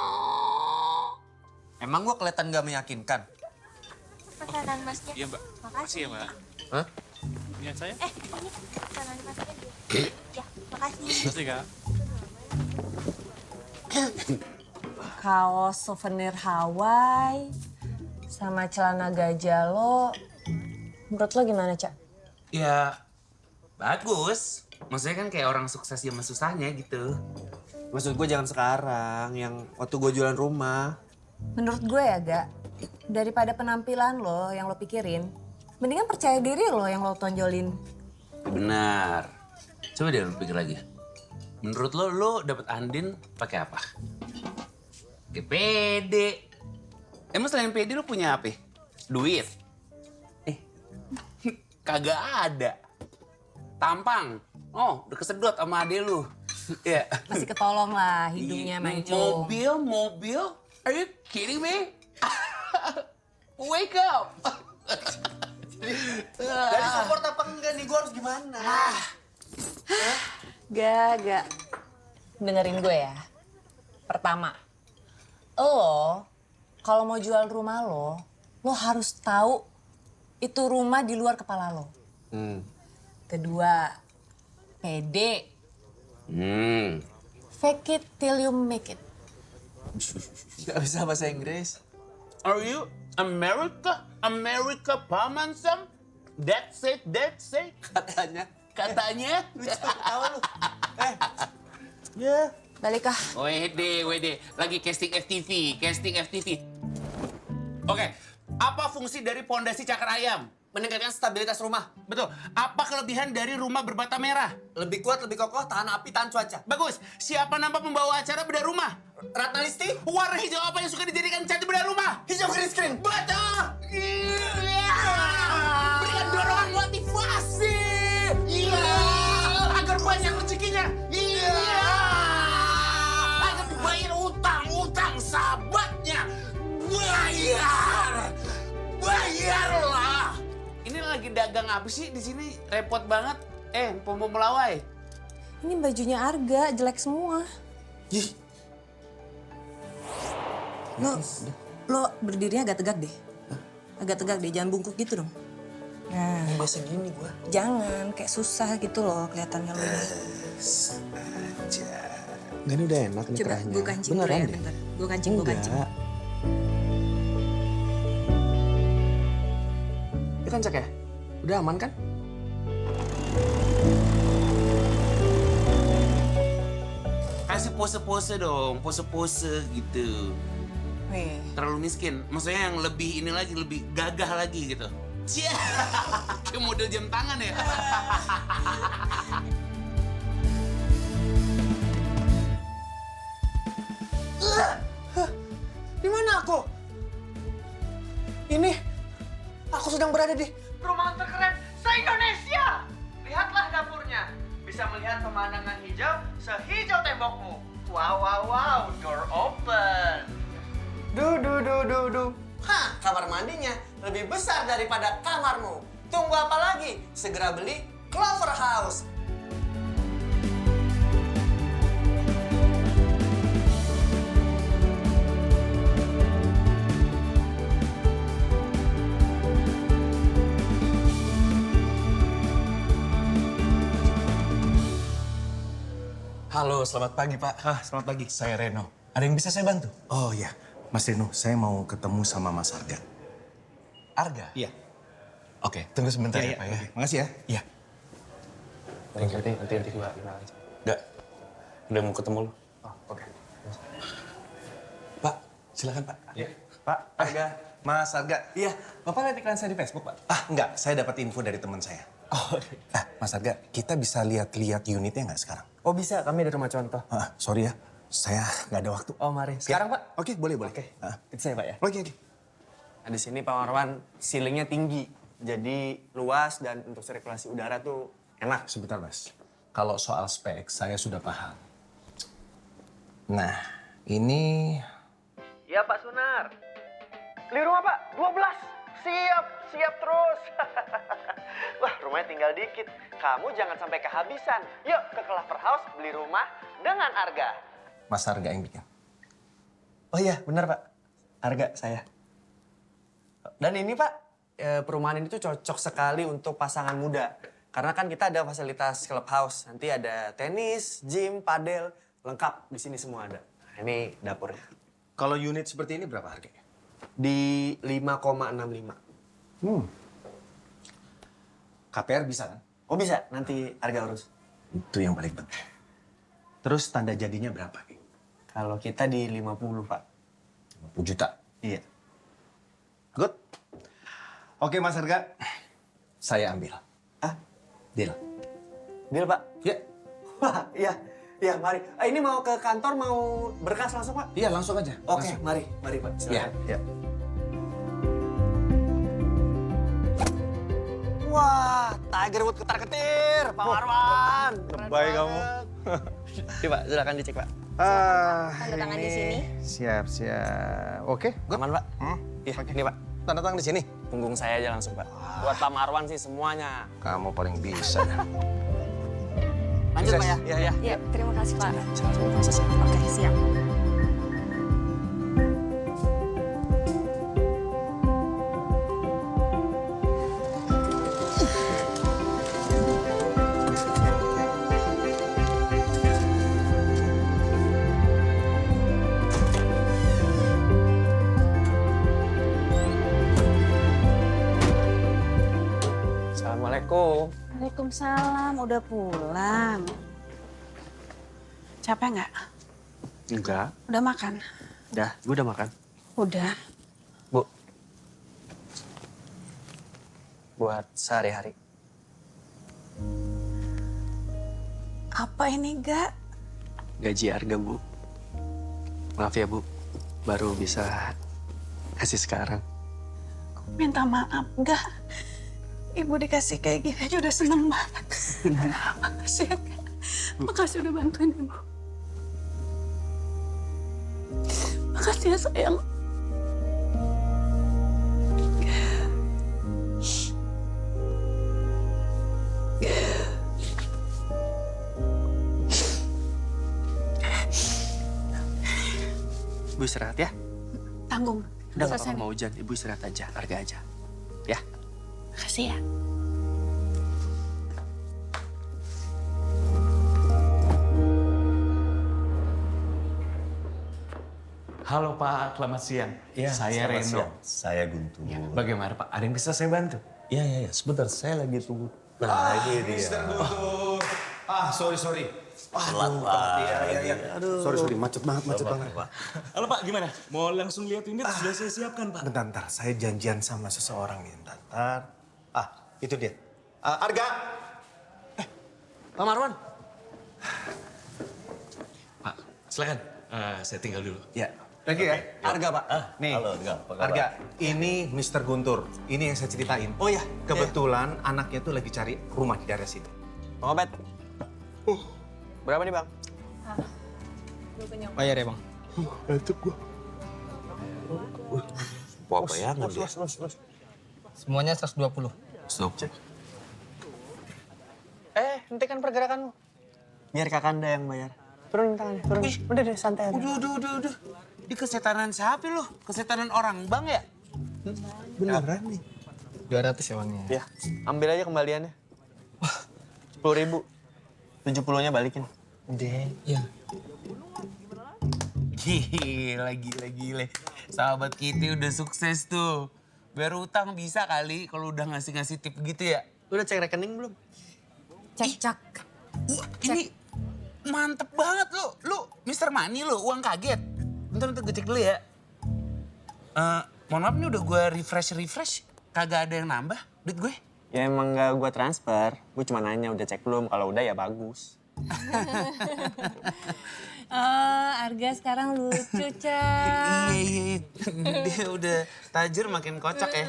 Emang gua kelihatan gak meyakinkan? Pesanan masnya. Iya, Mbak. Makasih ya, Mbak. Hah? Ini saya? Ini pesanan masnya dia. Ya, makasih. Makasih, Kak. Kaos souvenir Hawaii sama celana gajah lo. Menurut lo gimana, Cak? Ya, bagus. Maksudnya kan kayak orang sukses zaman susahnya gitu. Maksud gue jangan sekarang, yang waktu gue jualan rumah. Menurut gue ya, Gak, daripada penampilan lo yang lo pikirin, mendingan percaya diri lo yang lo tonjolin. Benar. Coba deh lu pikir lagi. Menurut lo dapet Andin pakai apa? Pakai PD. Emang selain PD lo punya apa? Duit? Kagak ada. Tampang. Oh, udah kesedot sama ade lu. Iya. Masih ketolong lah hidungnya sama Encung. Mobil? Are you kidding me? Wake up! Jadi support apa enggak nih? Gue harus gimana? Gak. Dengerin gue ya. Pertama, lo kalau mau jual rumah lo harus tahu itu rumah di luar kepala lo. Kedua, pede. Fake it till you make it. Gak bisa bahasa Inggris. Are you America paman Sam? That's it. Katanya. Lu cepet ketawa lu. Ya. Balik kah? Wede. Lagi casting FTV. Oke, apa fungsi dari pondasi cakar ayam? Meningkatkan stabilitas rumah. Betul. Apa kelebihan dari rumah berbata merah? Lebih kuat, lebih kokoh, tahan api, tahan cuaca. Bagus. Siapa nama pembawa acara bedah rumah? Ratna Listi. Warna hijau apa yang suka dijadikan cat bedah rumah? Hijau green screen. Betul. Berikan dorongan motivasi. Agar banyak rezekinya. Agar dibayar utang sahabatnya. Bayarlah. Ini lagi dagang apa sih di sini? Repot banget. Pom melawai. Ini bajunya Arga, jelek semua. Lo berdirinya agak tegak deh. Jangan bungkuk gitu dong. Nah, biasa gini gua. Jangan, kayak susah gitu loh kelihatannya lo ini. Enggak, ini udah enak nih Coba kerahnya. gue kancing dulu Beneran ya, deh? bentar. Gue kancing. Itu kan cek ya? Udah aman kan? Kasih pose-pose dong, pose-pose gitu. Terlalu miskin, maksudnya yang lebih ini lagi, lebih gagah lagi gitu. Cia, kayak model jam tangan ya. Di mana aku? Ini, aku sedang berada di rumah terkeren se-Indonesia. Lihatlah dapurnya. Bisa melihat pemandangan hijau sehijau tembokmu. Wow, door open. Hah, kamar mandinya lebih besar daripada kamarmu. Tunggu apa lagi? Segera beli Clover House. Halo, selamat pagi Pak. Selamat pagi. Saya Reno. Ada yang bisa saya bantu? Oh iya, Mas Reno, saya mau ketemu sama Mas Arga. Arga? Iya. Oke, tunggu sebentar ya Pak ya. Makasih ya. Iya. Nanti gua aja. Udah mau ketemu lu. Oh, oke. Pak, silakan Pak. Iya. Pak, Arga. Mas Arga. Iya, Bapak lihat iklan saya di Facebook, Pak? Enggak, saya dapat info dari teman saya. Oh, Mas Arga, kita bisa lihat unitnya nggak sekarang? Oh bisa, kami ada rumah contoh. Sorry ya, saya nggak ada waktu. Oh mari, sekarang Pak? Oke, boleh. Oke, itu saya Pak ya. Oke. Nah, di sini Pak Marwan, ceilingnya tinggi. Jadi luas dan untuk sirkulasi udara tuh enak. Sebentar Mas, kalau soal spek saya sudah paham. Nah, ini... Iya Pak Sunar. Beli rumah Pak, 12. Siap terus. Wah, rumahnya tinggal dikit. Kamu jangan sampai kehabisan. Yuk ke Clover House beli rumah dengan Arga. Mas Arga yang bikin. Oh iya, benar Pak. Arga saya. Dan ini Pak, perumahan ini tuh cocok sekali untuk pasangan muda. Karena kan kita ada fasilitas clubhouse. Nanti ada tenis, gym, padel, lengkap di sini semua ada. Nah, ini dapurnya. Kalau unit seperti ini berapa harganya? Di 5,65. KPR bisa kan? Oh bisa, nanti Arga urus. Itu yang paling penting. Terus tanda jadinya berapa? Kalau kita di 50 Pak. 50 juta? Iya. Good. Oke Mas Arga, saya ambil. Deal. Deal Pak? Ya. Wah, iya mari. Ini mau ke kantor, mau berkas langsung Pak? Iya langsung aja. Oke, langsung. mari Pak. Silakan. Iya. Wah, Tiger Wood ketar-ketir, Pak Marwan. Baik kamu. Iya Pak, silakan dicek Pak. Tanda tangan di sini. Siap. Oke, Aman Pak? Iya, ini Pak. Tanda tangan di sini. Punggung saya aja langsung Pak. Buat Pak Marwan sih semuanya. Kamu paling bisa. Lanjut Pak ya? Iya. Iya, terima kasih Pak. Proses. Oke, siap. Assalamualaikum. Waalaikumsalam, udah pulang. Capek nggak? Enggak. Udah makan? Udah, gue udah makan. Udah. Bu. Buat sehari-hari. Apa ini, Gak? Gaji harga, Bu. Maaf ya, Bu. Baru bisa kasih sekarang. Minta maaf, Gak. Ibu dikasih kayak gini aja udah seneng banget. Makasih ya, Kak. Makasih udah bantuin Ibu. Makasih ya, sayang. Ibu istirahat ya. Tanggung. Udah nggak apa-apa mau hujan. Ibu istirahat aja, harga aja. Ya. Makasih ya. Halo Pak, selamat siang. Iya, Saya selamat Reno. siang. Saya Guntur. Bagaimana Pak? Ada yang bisa saya bantu? Iya. Sebentar, saya lagi tunggu. Nah, ini dia. Mister Guntur. Sorry. Telat, Pak. Iya. Aduh. Sorry, macet banget. Pak. Halo Pak, gimana? Mau langsung lihat unit? Sudah saya siapkan Pak. Bentar, saya janjian sama seseorang nih. Bentar. Itu dia. Arga! Pak Marwan. Pak, silakan. Saya tinggal dulu. Ya. Lagi ya? Harga Pak. Nih, Halo, Arga. Apa kabar? Arga, ini Mr. Guntur. Ini yang saya ceritain. Oh ya, kebetulan anaknya tuh lagi cari rumah di daerah sini. Bang Obed. Berapa nih Bang? Bayar ya Bang? Itu gua. Wah, bayangan dia. Semuanya 120. Stop. Hentikan pergerakanmu. Biar Kakanda yang bayar. Turun tangannya, turun. Udah deh, santai aja. Udah. Di kesetanan siapa lo? Kesetanan orang bang ya? Beneran nih? 200 ya Bang ya? Ya, ambil aja kembaliannya. 10.000. 70-nya balikin. Udah. Iya. Gila. Sahabat kita udah sukses tuh. Biar utang bisa kali kalau udah ngasih tip gitu ya. Lu udah cek rekening belum? Cek. Wah, ini mantep banget lo. Lu Mr. Money lo, uang kaget. Bentar gue cek dulu ya. Mohon maaf nih udah gue refresh. Kagak ada yang nambah duit gue. Ya emang gak gua transfer. Gue cuma nanya udah cek belum. Kalau udah ya bagus. Arga sekarang lucu, Cak. Iya. Dia udah tajir makin kocak ya.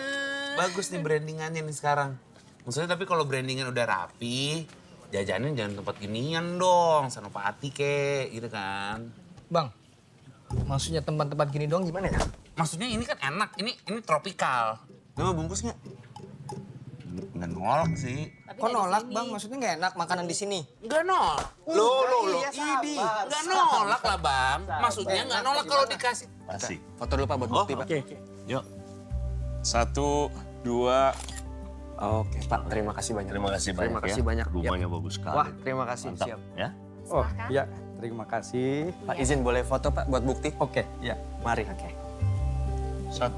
Bagus nih brandingannya nih sekarang. Maksudnya tapi kalau brandingan udah rapi, jajanin jangan tempat ginian dong. Senopati kek, gitu kan. Bang, maksudnya tempat-tempat gini doang gimana ya? Maksudnya ini kan enak, ini tropikal. Lu mau bungkus nggak? Nggak nolak sih. Kok nolak Bang? Maksudnya nggak enak makanan di sini? Nggak nolak. Loh, ini. Nggak nolak lah Bang. Maksudnya nggak nolak kalau dikasih. Masih. Foto dulu Pak buat bukti Pak. Oke. Yuk. 1, 2. Oke Pak, terima kasih banyak. Terima kasih banyak Terima kasih banyak. Rumahnya bagus sekali. Wah, terima kasih. Mantap, Siap. ya. Oh iya, terima kasih. Pak izin boleh foto Pak buat bukti? Oke, ya. Mari. Oke. 1,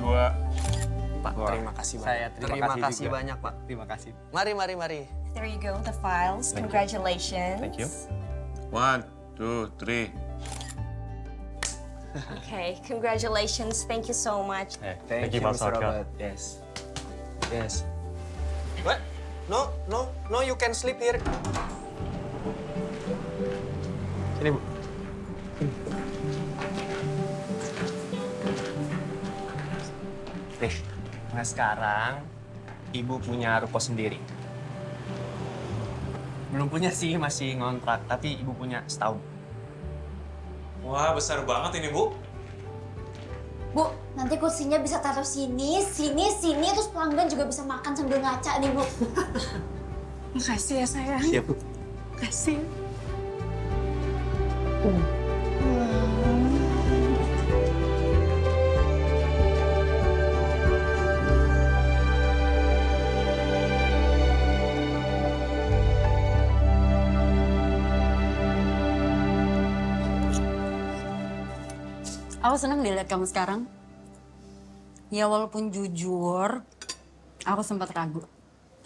2. Pak, terima kasih banyak. Saya terima kasih juga. banyak Pak. Terima kasih. Mari. There you go, the files. Congratulations. Thank you. 1, 2, 3. Okay, congratulations. Thank you so much. Thank you, Mr. Robert. Yes. What? No, you can sleep here. Sini, Bu. Nih, nah sekarang Ibu punya ruko sendiri. Belum punya sih, masih ngontrak. Tapi ibu punya setahun. Wah, besar banget ini, Bu. Bu, nanti kursinya bisa taruh sini, terus pelanggan juga bisa makan sambil ngaca nih, Bu. Makasih ya sayang. Iya, Bu. Makasih. Aku senang dilihat kamu sekarang. Ya walaupun jujur, aku sempat ragu.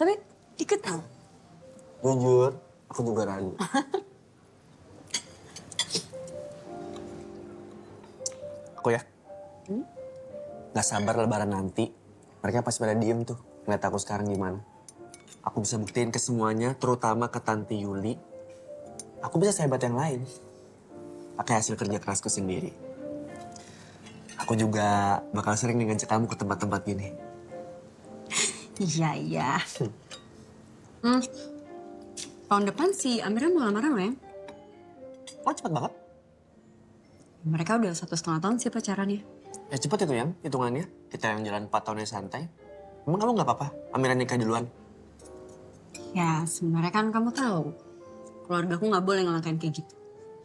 Tapi dikit tau. Jujur, aku juga ragu. Aku ya, gak sabar lebaran nanti. Mereka pasti pada diem tuh, ngeliat aku sekarang gimana. Aku bisa buktiin ke semuanya, terutama ke Tante Yuli. Aku bisa sehebat yang lain. Pakai hasil kerja kerasku sendiri. Aku juga bakal sering nih ngajak kamu ke tempat-tempat gini. Iya. Tahun depan si Amira mau lamaran loh ya. Oh cepet banget. Mereka udah 1,5 tahun sih pacarannya. Ya cepet itu yang hitungannya. Kita yang jalan 4 tahunnya santai. Emang kamu gak apa-apa Amira nikah duluan? Ya sebenarnya kan kamu tahu. Keluargaku gak boleh ngelangkain kayak gitu.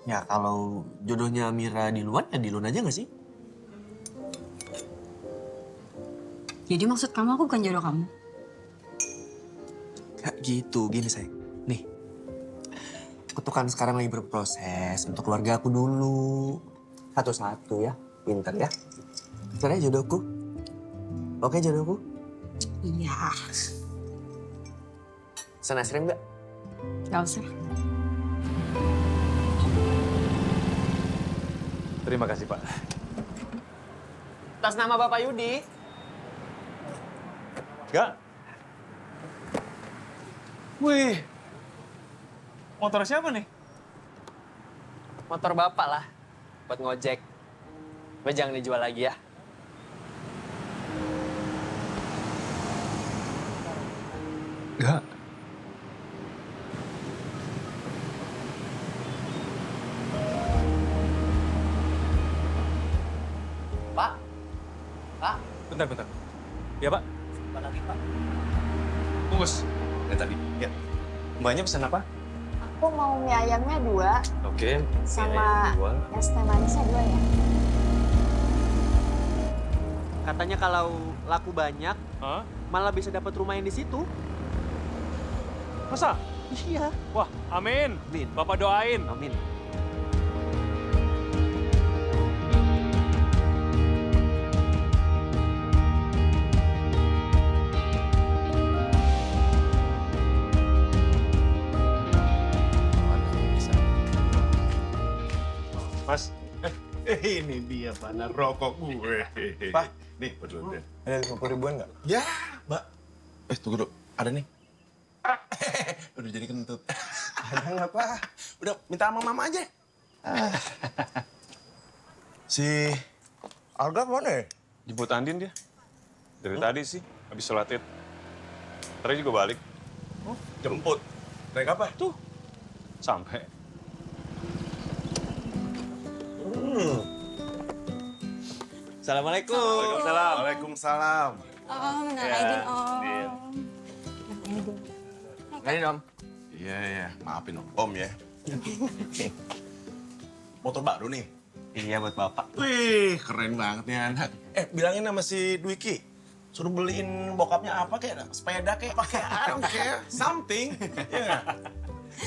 Ya kalau jodohnya Amira di luar ya di luar aja gak sih? Jadi maksud kamu aku bukan jodoh kamu? Gak gitu, gini sayang. Nih, aku tuh kan sekarang lagi berproses untuk keluarga aku dulu. Satu-satu ya, pinter ya. Pinter ya jodohku? Oke jodohku? Iya. Pesan es krim gak? Gak usah. Terima kasih, Pak. Atas nama Bapak Yudi. Gak? Wih, motor siapa nih? Motor Bapak lah, buat ngojek. Tapi jangan dijual lagi ya. Gak. Pak? Pak? Bentar. Ya, Pak. Apa lagi, Pak? Bungkus. Ya tadi. Ya. Mbaknya pesan apa? Aku mau mie ayamnya 2. Oke. Sama es teh manisnya 2 ya. Katanya kalau laku banyak, malah bisa dapat rumah yang di situ. Masa? Iya. Wah, amin. Amin. Bapak doain. Amin. Mas, ini dia panah rokok gue. Pak, nih, betul. Ada 50 ribuan nggak? Ya, Mbak. Tunggu dulu. Ada nih. Udah jadi kentut. Ada nggak, Pak? Udah, minta sama Mama aja. Si Alga mana ya? Jemput Andin dia. Dari tadi sih, habis sholat id. Tadi juga balik. Oh, jemput? Naik apa? Tuh, sampai. Assalamualaikum. Waalaikumsalam. Waalaikumsalam. Om, minal Ya, aidin Om. Din. Ini Om. Iya. Maafin Om ya. Motor baru nih? Iya, buat Bapak. Wih, keren banget nih anak. Bilangin sama si Dwiki. Suruh beliin bokapnya apa kayak sepeda kayak pakai I don't care, something. Iya nggak?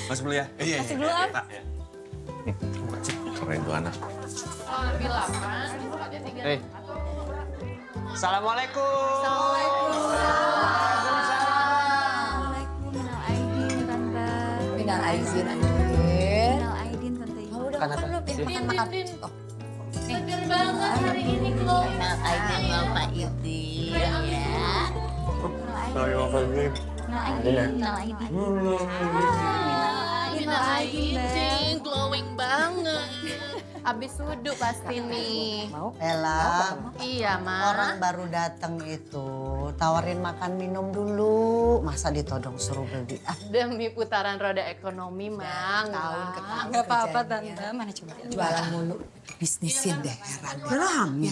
Masuk dulu ya. Iya. Masuk dulu, Om. Keren tuh anak. Hei. Assalamualaikum. Minal aidin, Tante. Kamu udah makan belum? Ya, makan. Oh. Seger banget hari ini glowing. Minal aidin Bapak Idin ya. Minal aidin. Minal aidin glowing banget. banget. Habis wudhu pasti nih. Mau? Ella. Iya, Ma. Orang baru datang itu tawarin makan minum dulu. Masa ditodong suruh beli? Demi putaran roda ekonomi, Mang. Tahun ke tahun. Nggak apa-apa, kerjanya. Tante. Mana coba. Jualan mulu. Bisnisin deh. Udah hamil.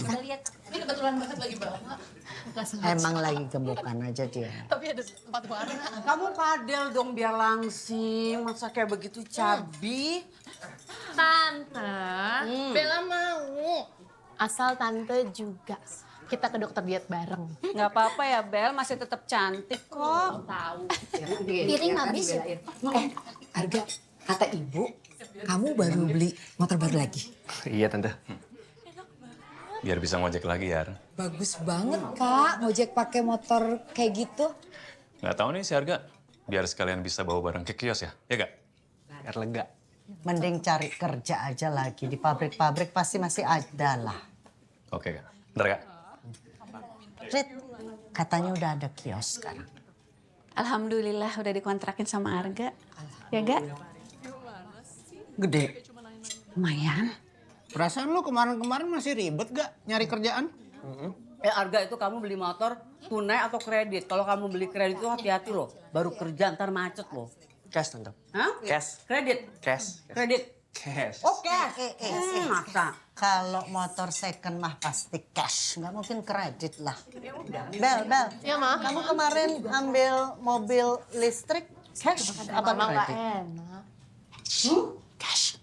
Ini kebetulan banget lagi bawa. Emang lagi gemukan aja dia. Tapi ada 4 warna. Kamu padel dong biar langsing. Masa kayak begitu cabi? Tante, Bella mau. Asal Tante juga. Kita ke dokter diet bareng. Nggak apa-apa ya, Bel. Masih tetap cantik kok. Tahu. Piring habis. Harga, kata ibu, kamu baru beli motor baru lagi. Iya, Tante. Biar bisa ngojek lagi, ya. Bagus banget, Kak. Ngojek pakai motor kayak gitu. Nggak tahu nih si Harga. Biar sekalian bisa bawa barang ke kios ya, ya gak? Biar lega. Mending cari kerja aja lagi. Di pabrik-pabrik pasti masih ada lah. Oke, Kak. Bentar, Kak. Rit, katanya udah ada kios sekarang. Alhamdulillah udah dikontrakin sama Arga. Ya gak? Gede. Lumayan. Perasaan lu kemarin-kemarin masih ribet gak nyari kerjaan? Arga itu kamu beli motor tunai atau kredit? Kalau kamu beli kredit itu hati-hati loh. Baru kerja ntar macet loh. Cash, Tante. Hah? Cash. Kredit? Cash. Kredit? Cash. Oh cash. Masa? Kalau motor second mah pasti cash, nggak mungkin kredit lah. Bel, Iya, Ma. kamu kemarin ambil mobil listrik cash apa Mama nggak kredit? enak. Cash.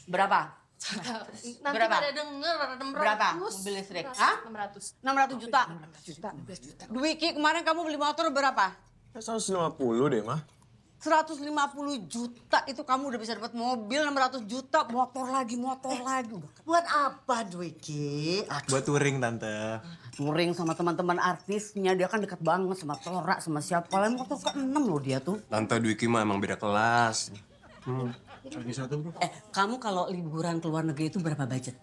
Berapa? Nanti Berapa? pada denger, 600. Berapa mobil listrik? Hah? 600. 600 juta? 16 juta. Dwiki kemarin kamu beli motor berapa? 150 deh, Mah. 150 juta itu kamu udah bisa dapat mobil 600 juta, motor lagi. Buat apa Dwiki? Buat touring, Tante. Touring sama teman-teman artisnya, dia kan dekat banget sama Tora, sama siapa. Lain motor ke-6 loh dia tuh. Tante Dwiki mah emang beda kelas. Kamu kalau liburan ke luar negeri itu berapa budget?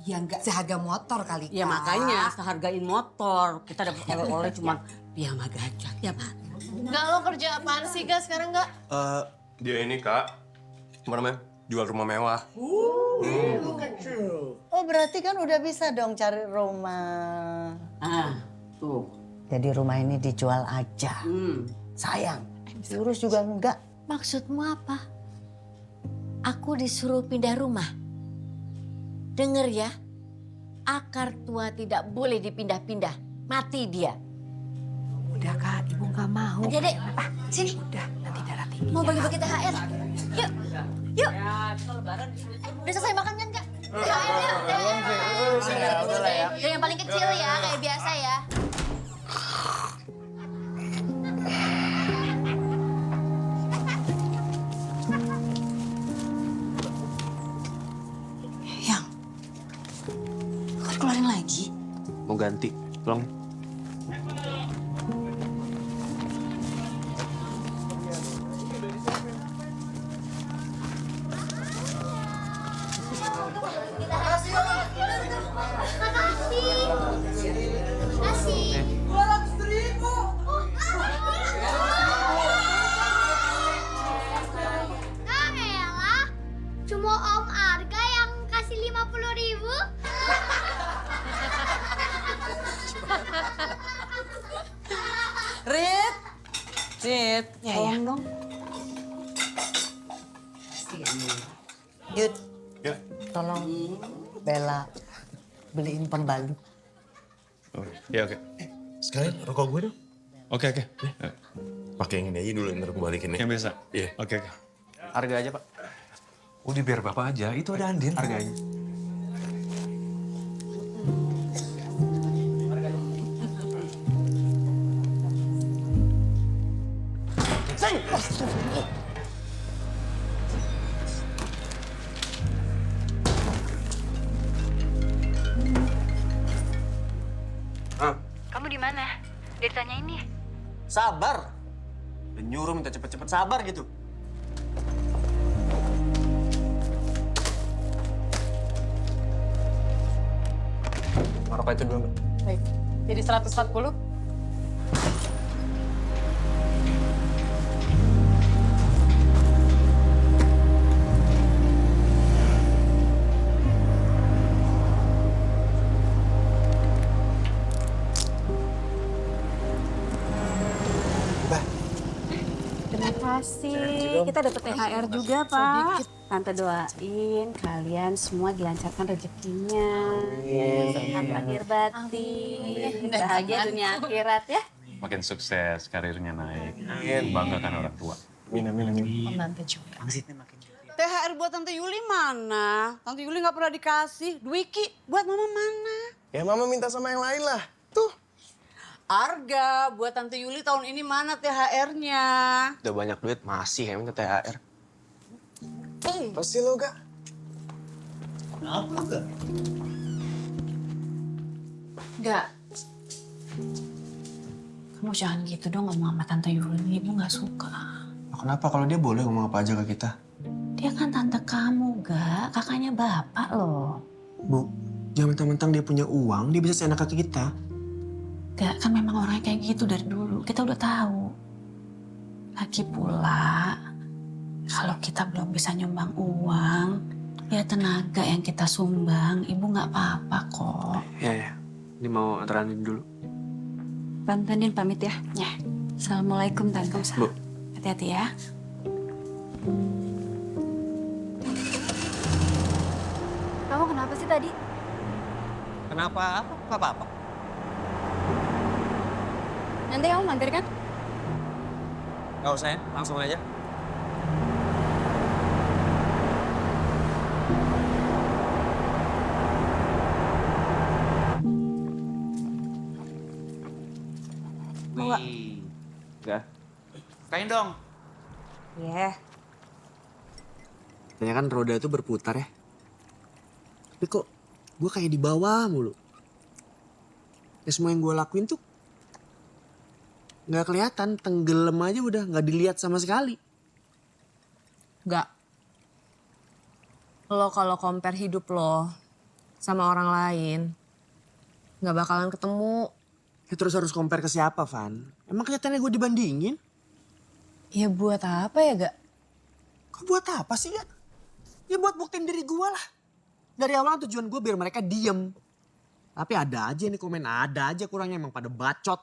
Ya enggak seharga motor kali, Ya Kak. makanya sehargain motor. Kita dapat oleh-oleh cuma piyama gajah ya Pak. Enggak, lo kerja apaan sih, Kak, sekarang enggak? Dia ini, Kak. Apa namanya? Jual rumah mewah. Oh berarti kan udah bisa dong cari rumah. Tuh. Jadi rumah ini dijual aja. Sayang, diurus juga enggak. Maksudmu apa? Aku disuruh pindah rumah. Dengar ya, akar tua tidak boleh dipindah-pindah. Mati dia. Udah, Kak, Ibu nggak mau. Dek, sini. Udah, nanti darah tinggi. Mau bagi-bagi THR. Yuk, yuk. Udah selesai makan kan, Kak? Yuk, yang paling kecil ya, kayak biasa ya. Yang, kok keluarin lagi? Mau ganti, tolong. Makasih. 200.000. Ah, elah. Cuma Om Arga yang kasih 50.000. Rit. Tolong dong. Yud, Ya. tolong Bella beliin pembalut. Oh, ya oke. Sekalian rokok gue dong. Oke. Pakai yang ini aja dulu, ntar gue balikin ya. Yang biasa? Iya. Oke. Harga aja, Pak. Udah biar Bapak aja, itu ada Andin. Harga aja. Kamu di mana? Dia ditanya ini. Sabar. Dan nyuruh minta cepet-cepet sabar gitu. Rokok itu dulu, Mbak. Baik. Jadi 140? kasih. Kita dapat THR juga, Pak. Tante doain kalian semua dilancarkan rezekinya. Sehat lahir batin. Bahagia dunia akhirat ya. Makin sukses, karirnya naik. Membanggakan orang tua. Tante juga. THR buat Tante Yuli mana? Tante Yuli nggak pernah dikasih. Dwiki buat Mama mana? Ya Mama minta sama yang lain lah. Tuh. Arga, buat Tante Yuli tahun ini mana THR-nya? Udah banyak duit, masih ya minta THR. Pasti lo, Gak. Kenapa, Gak? Enggak. Kamu jangan gitu dong ngomong sama Tante Yuli. Ibu nggak suka. Kenapa kalau dia boleh ngomong apa aja ke kita? Dia kan tante kamu, Gak. Kakaknya bapak loh. Bu, jangan mentang-mentang dia punya uang, dia bisa seenak ke kita. Gak, kan memang orangnya kayak gitu dari dulu. Kita udah tahu. Lagi pula, kalau kita belum bisa nyumbang uang, ya tenaga yang kita sumbang, ibu nggak apa-apa kok. Ya. Ini mau antaranin dulu. Tante Din pamit ya. Ya. Assalamualaikum Tante. Bu. Hati-hati ya. Kamu kenapa sih tadi? Kenapa? Apa-apa? Nanti kamu mampir kan? Gak usah ya, langsung aja. Mau nggak? Enggak. Kain dong. Iya. Kayaknya kan roda itu berputar ya. Tapi kok gue kayak di bawah mulu. Ya semua yang gue lakuin tuh nggak kelihatan, tenggelam aja udah, nggak dilihat sama sekali. Gak. Lo kalau compare hidup lo sama orang lain, nggak bakalan ketemu. Ya terus harus compare ke siapa, Van? Emang kelihatannya gue dibandingin? Ya buat apa ya, Gak? Kok buat apa sih, Gak? Ya buat buktiin diri gue lah. Dari awal tujuan gue biar mereka diem. Tapi ada aja nih komen, ada aja kurangnya emang pada bacot.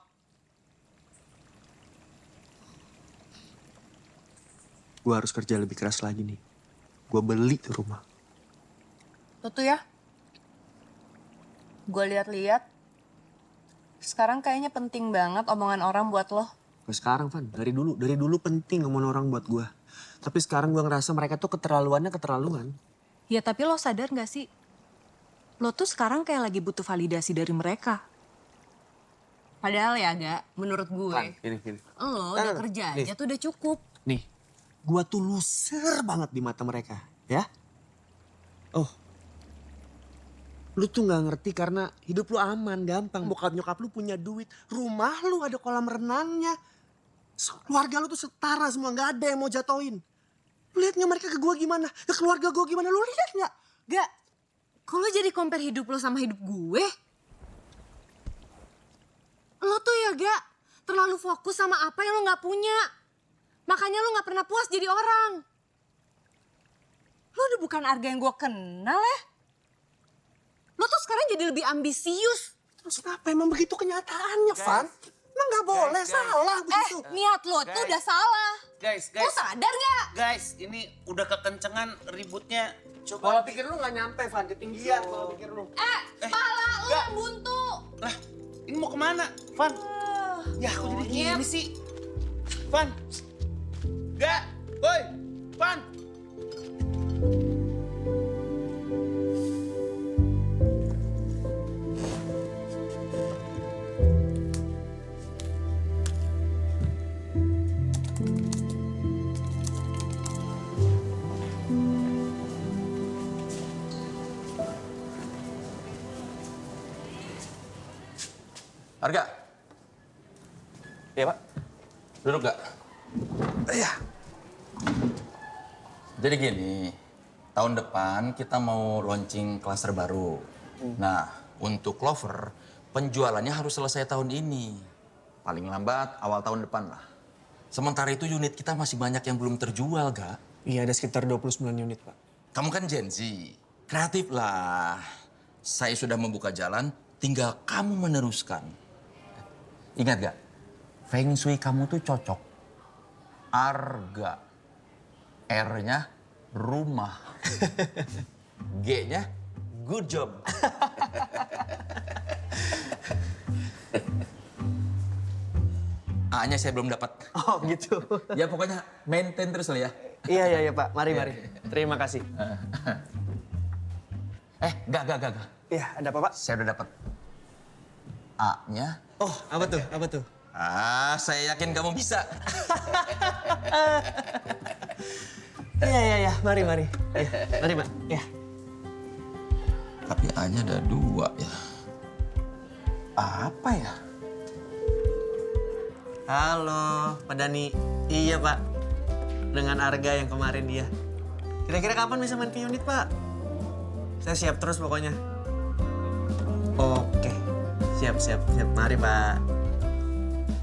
Gue harus kerja lebih keras lagi nih. Gue beli tuh rumah. Tuh ya. Gue lihat-lihat. Sekarang kayaknya penting banget omongan orang buat lo. Gak sekarang, Van. Dari dulu penting omongan orang buat gue. Tapi sekarang gue ngerasa mereka tuh keterlaluannya keterlaluan. Ya tapi lo sadar gak sih? Lo tuh sekarang kayak lagi butuh validasi dari mereka. Padahal ya, Gak, menurut gue. Van, gini. Lo udah kerja aja tuh udah cukup. Nih, gue tuh loser banget di mata mereka, ya. Oh, lu tuh gak ngerti karena hidup lu aman, gampang. Bokap nyokap lu punya duit, rumah lu ada kolam renangnya. Keluarga lu tuh setara semua, gak ada yang mau jatoin. Lu liat gak mereka ke gue gimana, ke keluarga gue gimana, lu liat gak? Gak, kalau jadi compare hidup lo sama hidup gue, lo tuh ya Gak, terlalu fokus sama apa yang lo gak punya. Makanya lo gak pernah puas jadi orang. Lo udah bukan Arga yang gue kenal ya. Lo tuh sekarang jadi lebih ambisius. Terus kenapa emang begitu kenyataannya, Van? Emang gak boleh, salah begitu. Niat lo tuh udah salah. Guys. Lo sadar gak? Guys, ini udah kekencengan ributnya. Coba. Pola pikir lu gak nyampe, Van. Ketinggian pola pikir lu. Pala lo yang buntu. Lah, ini mau kemana? Van. Ya aku jadi gini sih. Van. Gak. Boy. Van. Arga. Iya, Pak. Duduk gak? Iya. Jadi gini, tahun depan kita mau launching klaster baru. Nah, untuk Clover, penjualannya harus selesai tahun ini. Paling lambat awal tahun depan lah. Sementara itu unit kita masih banyak yang belum terjual, Gak? Iya, ada sekitar 29 unit, Pak. Kamu kan Gen Z, kreatif lah. Saya sudah membuka jalan, tinggal kamu meneruskan. Ingat gak, Feng Shui kamu tuh cocok Arga. R-nya rumah. G-nya good job. A-nya saya belum dapat. Oh gitu. Ya pokoknya maintain terus lah ya. Iya Pak, mari. Terima kasih. Enggak. Iya, ada apa Pak? Saya udah dapat. A-nya. Oh, apa tuh? Saya yakin kamu bisa. Iya, mari. Iya, mari Pak. Iya. Tapi A-nya ada 2 ya. Apa ya? Halo, Pak Dani. Iya Pak, dengan Arga yang kemarin dia. Kira-kira kapan bisa main ke unit Pak? Saya siap terus pokoknya. Oke, siap. Mari Pak.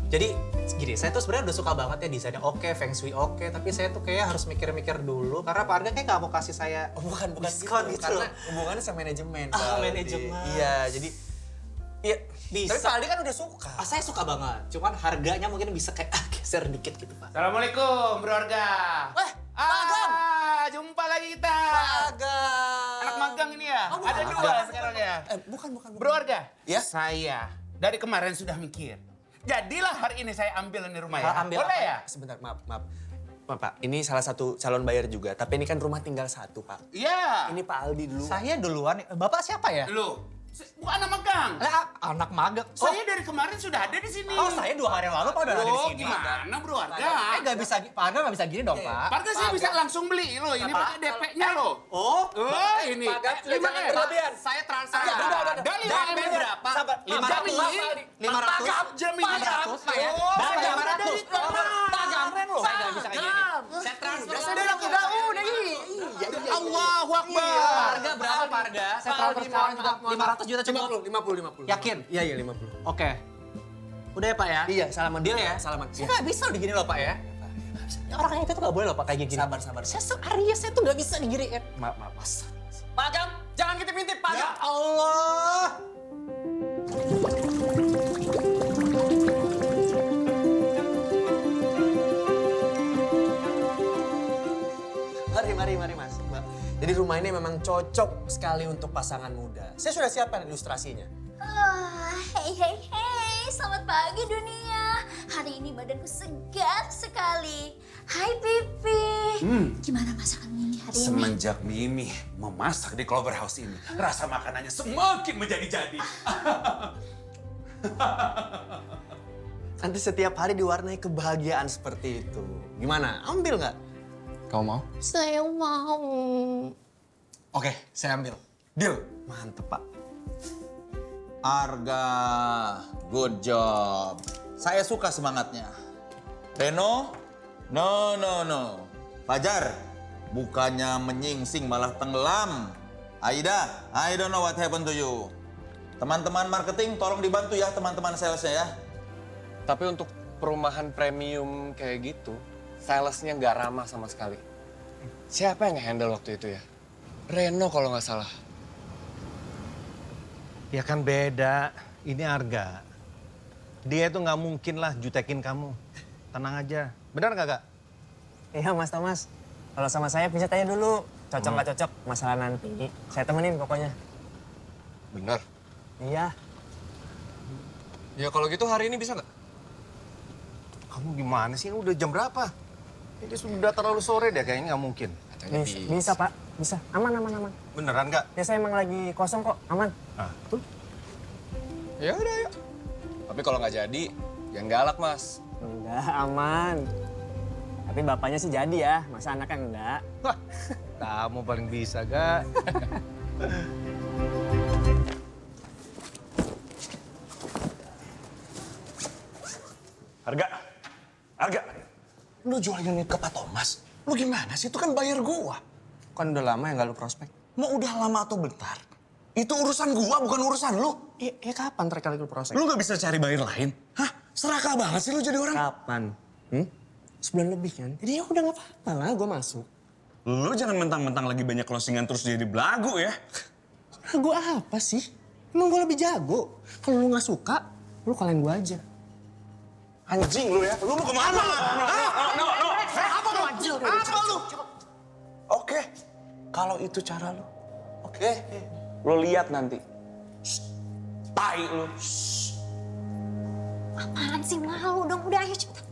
Jadi gini, saya tuh sebenarnya udah suka banget ya desainnya oke, feng shui oke, tapi saya tuh kayak harus mikir-mikir dulu karena Pak Arga kayak nggak mau kasih saya bukan diskon gitu. karena Hubungannya sama manajemen. manajemen. Iya, jadi iya bisa. Tapi Pak Aldi kan udah suka. Saya suka banget, cuman harganya mungkin bisa kayak geser dikit gitu Pak. Assalamualaikum, Bro Arga. Magang. Jumpa lagi kita. Magang. Anak magang ini ya? Oh, Ada bukan. 2 sekarang ya? Bukan. Bro Arga, Ya? saya dari kemarin sudah mikir. Jadilah hari ini saya ambil ini rumah ya. Ambil Boleh apa? ya? Sebentar, maaf Pak, ini salah satu calon buyer juga, tapi ini kan rumah tinggal 1 Pak. Iya. Ini Pak Aldi dulu. Saya duluan, Bapak siapa ya? Lu, bukan anak magang. Anak magang. Saya dari kemarin sudah ada di sini. Oh, saya 2 hari yang lalu Pak udah ada di sini. Gimana Bro Arga? Nggak bisa, Pak Arga nggak bisa gini dong Pak. Parga saya bisa langsung beli loh, ini pakai DP-nya loh. Oh, ini. Pak Arga, jangan berlebihan. Saya transfer. Udah. Dari DP berapa? Sabar, 500. 500. Jamin. 500 Pak ya? Dari 500. Keren loh. Saya nggak bisa kayak gini. Saya transfer. Allahu Akbar. Harga berapa Pak Arga? Saya transfer sekarang juga 500 juta cukup. 50. Yakin? Iya, 50. Oke. Udah ya Pak ya? Iya, salaman. Deal ya? Salaman. Saya nggak bisa digini loh Pak ya. Orang kayak itu tuh nggak boleh loh Pak kayak gini. Sabar. Saya Aries, saya tuh nggak bisa diginiin. Maaf. Pak Agam, jangan ngintip-ngintip Pak Agam. Ya Allah. Mari Mas. Mbak. Jadi rumah ini memang cocok sekali untuk pasangan muda. Saya sudah siapkan ilustrasinya. Hey, selamat pagi dunia. Hari ini badanku segar sekali. Hai Pipi. Gimana masakan Mimi hari ini? Semenjak Mimi memasak di Clover House ini, rasa makanannya semakin menjadi-jadi. Nanti setiap hari diwarnai kebahagiaan seperti itu. Gimana? Ambil nggak? Kamu mau? Saya mau. Oke, saya ambil. Deal. Mantep Pak. Arga, good job. Saya suka semangatnya. Reno, no. Fajar, bukannya menyingsing malah tenggelam. Aida, I don't know what happened to you. Teman-teman marketing tolong dibantu ya teman-teman salesnya ya. Tapi untuk perumahan premium kayak gitu, salesnya nggak ramah sama sekali. Siapa yang nge-handle waktu itu ya? Reno kalau nggak salah. Ya kan beda. Ini Arga. Dia itu nggak mungkin lah jutekin kamu. Tenang aja. Benar nggak Kak? Iya Mas Thomas. Kalau sama saya bisa tanya dulu. Cocok nggak cocok masalah nanti. Saya temenin pokoknya. Bener? Iya. Ya kalau gitu hari ini bisa nggak? Kamu gimana sih? Ini udah jam berapa? Ini sudah terlalu sore deh kayaknya nggak mungkin. Bisa Pak, bisa. Aman. Beneran nggak? Ya saya emang lagi kosong kok, aman. Ah, tuh. Ya udah yuk. Tapi kalau nggak jadi, yang galak Mas. Enggak, aman. Tapi bapaknya sih jadi ya, masa anaknya enggak. Wah, kamu paling bisa, Kak. Arga, lu jual unit ke Pak Thomas? Lu gimana sih? Itu kan bayar gua. Kan udah lama ya nggak lu prospek? Mau udah lama atau bentar? Itu urusan gua, bukan urusan lu. Ya kapan terakhir kali lu prospek? Lu gak bisa cari buyer lain? Hah? Serakah banget sih lu jadi orang? Kapan? Sebulan lebih kan? Jadi ya udah nggak apa-apa lah, gua masuk. Lu jangan mentang-mentang lagi banyak closingan terus jadi belagu ya. Ragu apa sih? Emang gua lebih jago. Kalau lu nggak suka, lu kalahin gua aja. Anjing lu ya, lu mau kemana? Apa lu? Apa lu? Oke, kalau itu cara lu, oke. Lo lihat nanti. Tai lu. Apaan sih, malu dong. Udah ayo cepet.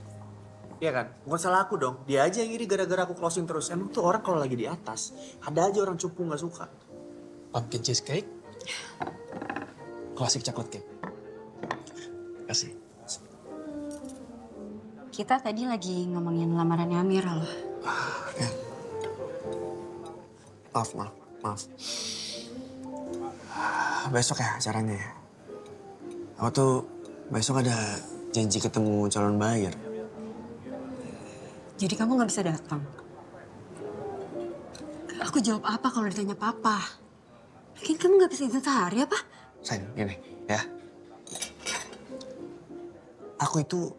Iya kan? Bukan salah aku dong. Dia aja yang iri gara-gara aku closing terus. Emang tuh orang kalau lagi di atas, ada aja orang cupu nggak suka. Pumpkin cheesecake, klasik chocolate cake. Kasih. Kita tadi lagi ngomongin lamarannya Amira loh. Maaf. Besok ya acaranya ya. Aku tuh besok ada janji ketemu calon buyer. Jadi kamu nggak bisa datang. Aku jawab apa kalau ditanya papa? Mungkin kamu nggak bisa izin sehari apa? Sayang, gini ya. Aku itu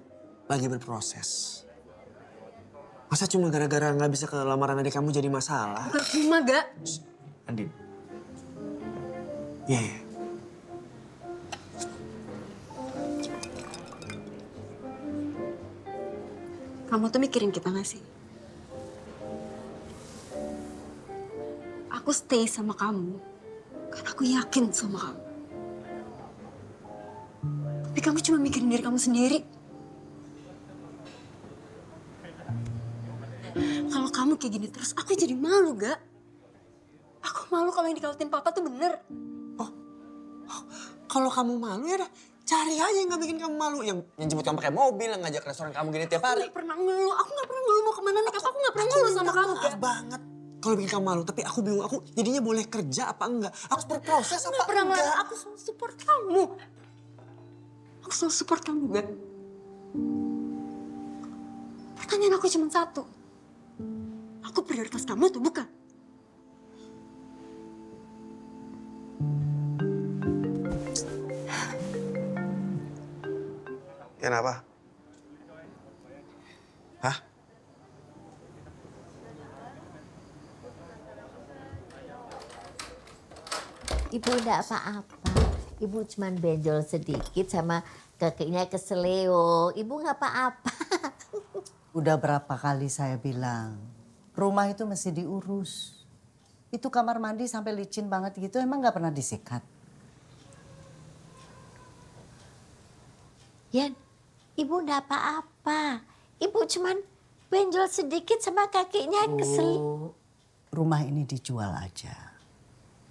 lagi berproses. Masa cuma gara-gara nggak bisa ke lamaran adik kamu jadi masalah? Bukan cuma, Gak. Andin. Iya. Kamu tuh mikirin kita nggak sih? Aku stay sama kamu karena aku yakin sama kamu. Tapi kamu cuma mikirin diri kamu sendiri. Kalau kamu kayak gini terus, aku jadi malu, Gak. Aku malu kalau yang dikautin papa tuh bener. Kalau kamu malu ya dah cari aja yang nggak bikin kamu malu. Yang jemput kamu pakai mobil, yang ngajak restoran kamu gini tiap hari. Aku nggak pernah ngeluh. Aku nggak pernah ngeluh mau kemana nih. Aku nggak pernah ngeluh sama kamu, Gak. Banget. Kalau bikin kamu malu, tapi aku bingung. Aku jadinya boleh kerja apa enggak? Aku berproses apa Nggak pernah enggak? ngeluh. Aku selalu support kamu. Aku selalu support kamu, Gak. Pertanyaan aku cuma satu. Aku prioritas kamu atau bukan? Kenapa? Hah? Ibu enggak apa-apa. Ibu cuma benjol sedikit sama kakinya keseleo. Ibu nggak apa-apa. Udah berapa kali saya bilang, rumah itu mesti diurus. Itu kamar mandi sampai licin banget gitu, emang nggak pernah disikat. Yan, ibu enggak apa-apa. Ibu cuman benjol sedikit sama kakinya kesel. Rumah ini dijual aja.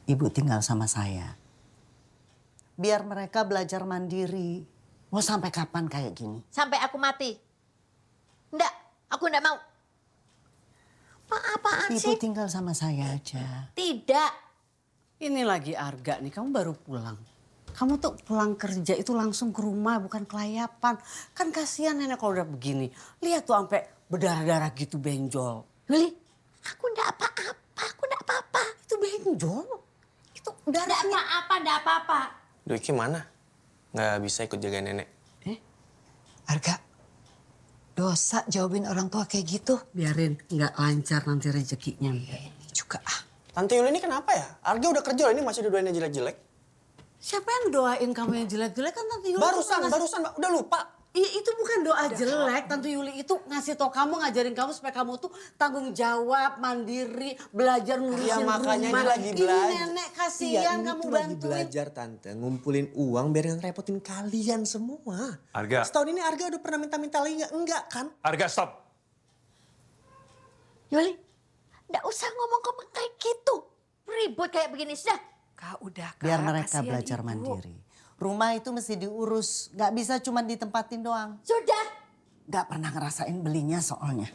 Ibu tinggal sama saya. Biar mereka belajar mandiri. Mau sampai kapan kayak gini? Sampai aku mati. Enggak, aku enggak mau. Apa-apaan Ibu sih? tinggal sama saya aja. Tidak. Ini lagi Arga nih, kamu baru pulang. Kamu tuh pulang kerja itu langsung ke rumah, bukan kelayapan. Kan kasihan nenek kalau udah begini. Lihat tuh sampai berdarah-darah gitu benjol. Lili, aku enggak apa-apa, aku enggak apa-apa. Itu benjol. Itu darah. Enggak apa-apa, enggak apa-apa. Duki mana? Nggak bisa ikut jaga nenek. Arga, dosa jawabin orang tua kayak gitu. Biarin, nggak lancar nanti rezekinya. Juga ah. Tante Yuli ini kenapa ya? Arga udah kerja loh, ini masih doainnya jelek-jelek. Siapa yang doain kamu yang jelek-jelek kan Tante Yuli? Barusan, Mbak. Udah lupa. Itu bukan doa jelek. Tante Yuli itu ngasih tau kamu, ngajarin kamu supaya kamu tuh tanggung jawab, mandiri, belajar ngurusin Ya makanya rumah. dia lagi belajar. Ini nenek kasihan kamu tuh lagi bantuin. belajar Tante, ngumpulin uang biar yang repotin kalian semua. Arga. Setahun ini Arga udah pernah minta-minta lagi nggak? Enggak kan? Arga, stop. Yuli, enggak usah ngomong-ngomong kayak gitu. Ribut kayak begini sudah. Kak, udah Kak. Biar mereka kasihan belajar Ibu. mandiri. Rumah itu mesti diurus, nggak bisa cuma ditempatin doang. Sudah. Nggak pernah ngerasain belinya soalnya.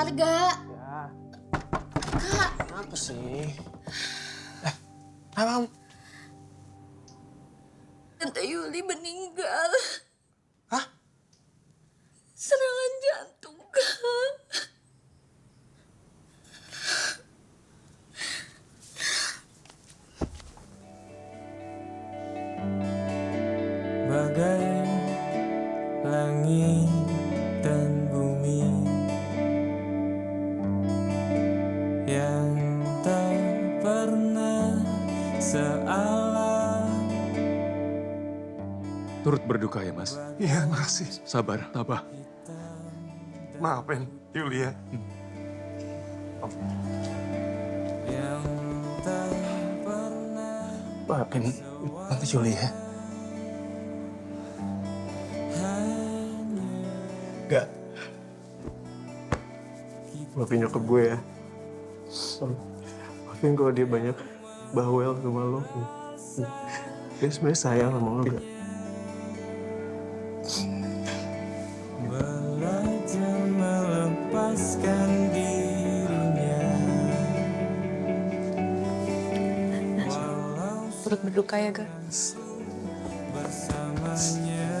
keluar, Gak. Kak. Apa sih? Apa? Tante Yuli meninggal. Hah? Serangan jantung, Kak. Bagai langit dan bumi yang tak pernah sealam. Turut berduka ya, Mas. Iya, makasih. Sabar, tabah. Maafin Yulia. Maafin Tante Yulia. Gak. Maafin nyokap gue ya. Maafin kalau dia banyak bawel sama lo. Dia sebenarnya sayang sama lo gak? Belajar melepaskan dirinya. Turut berduka ya, Gak. Bersamanya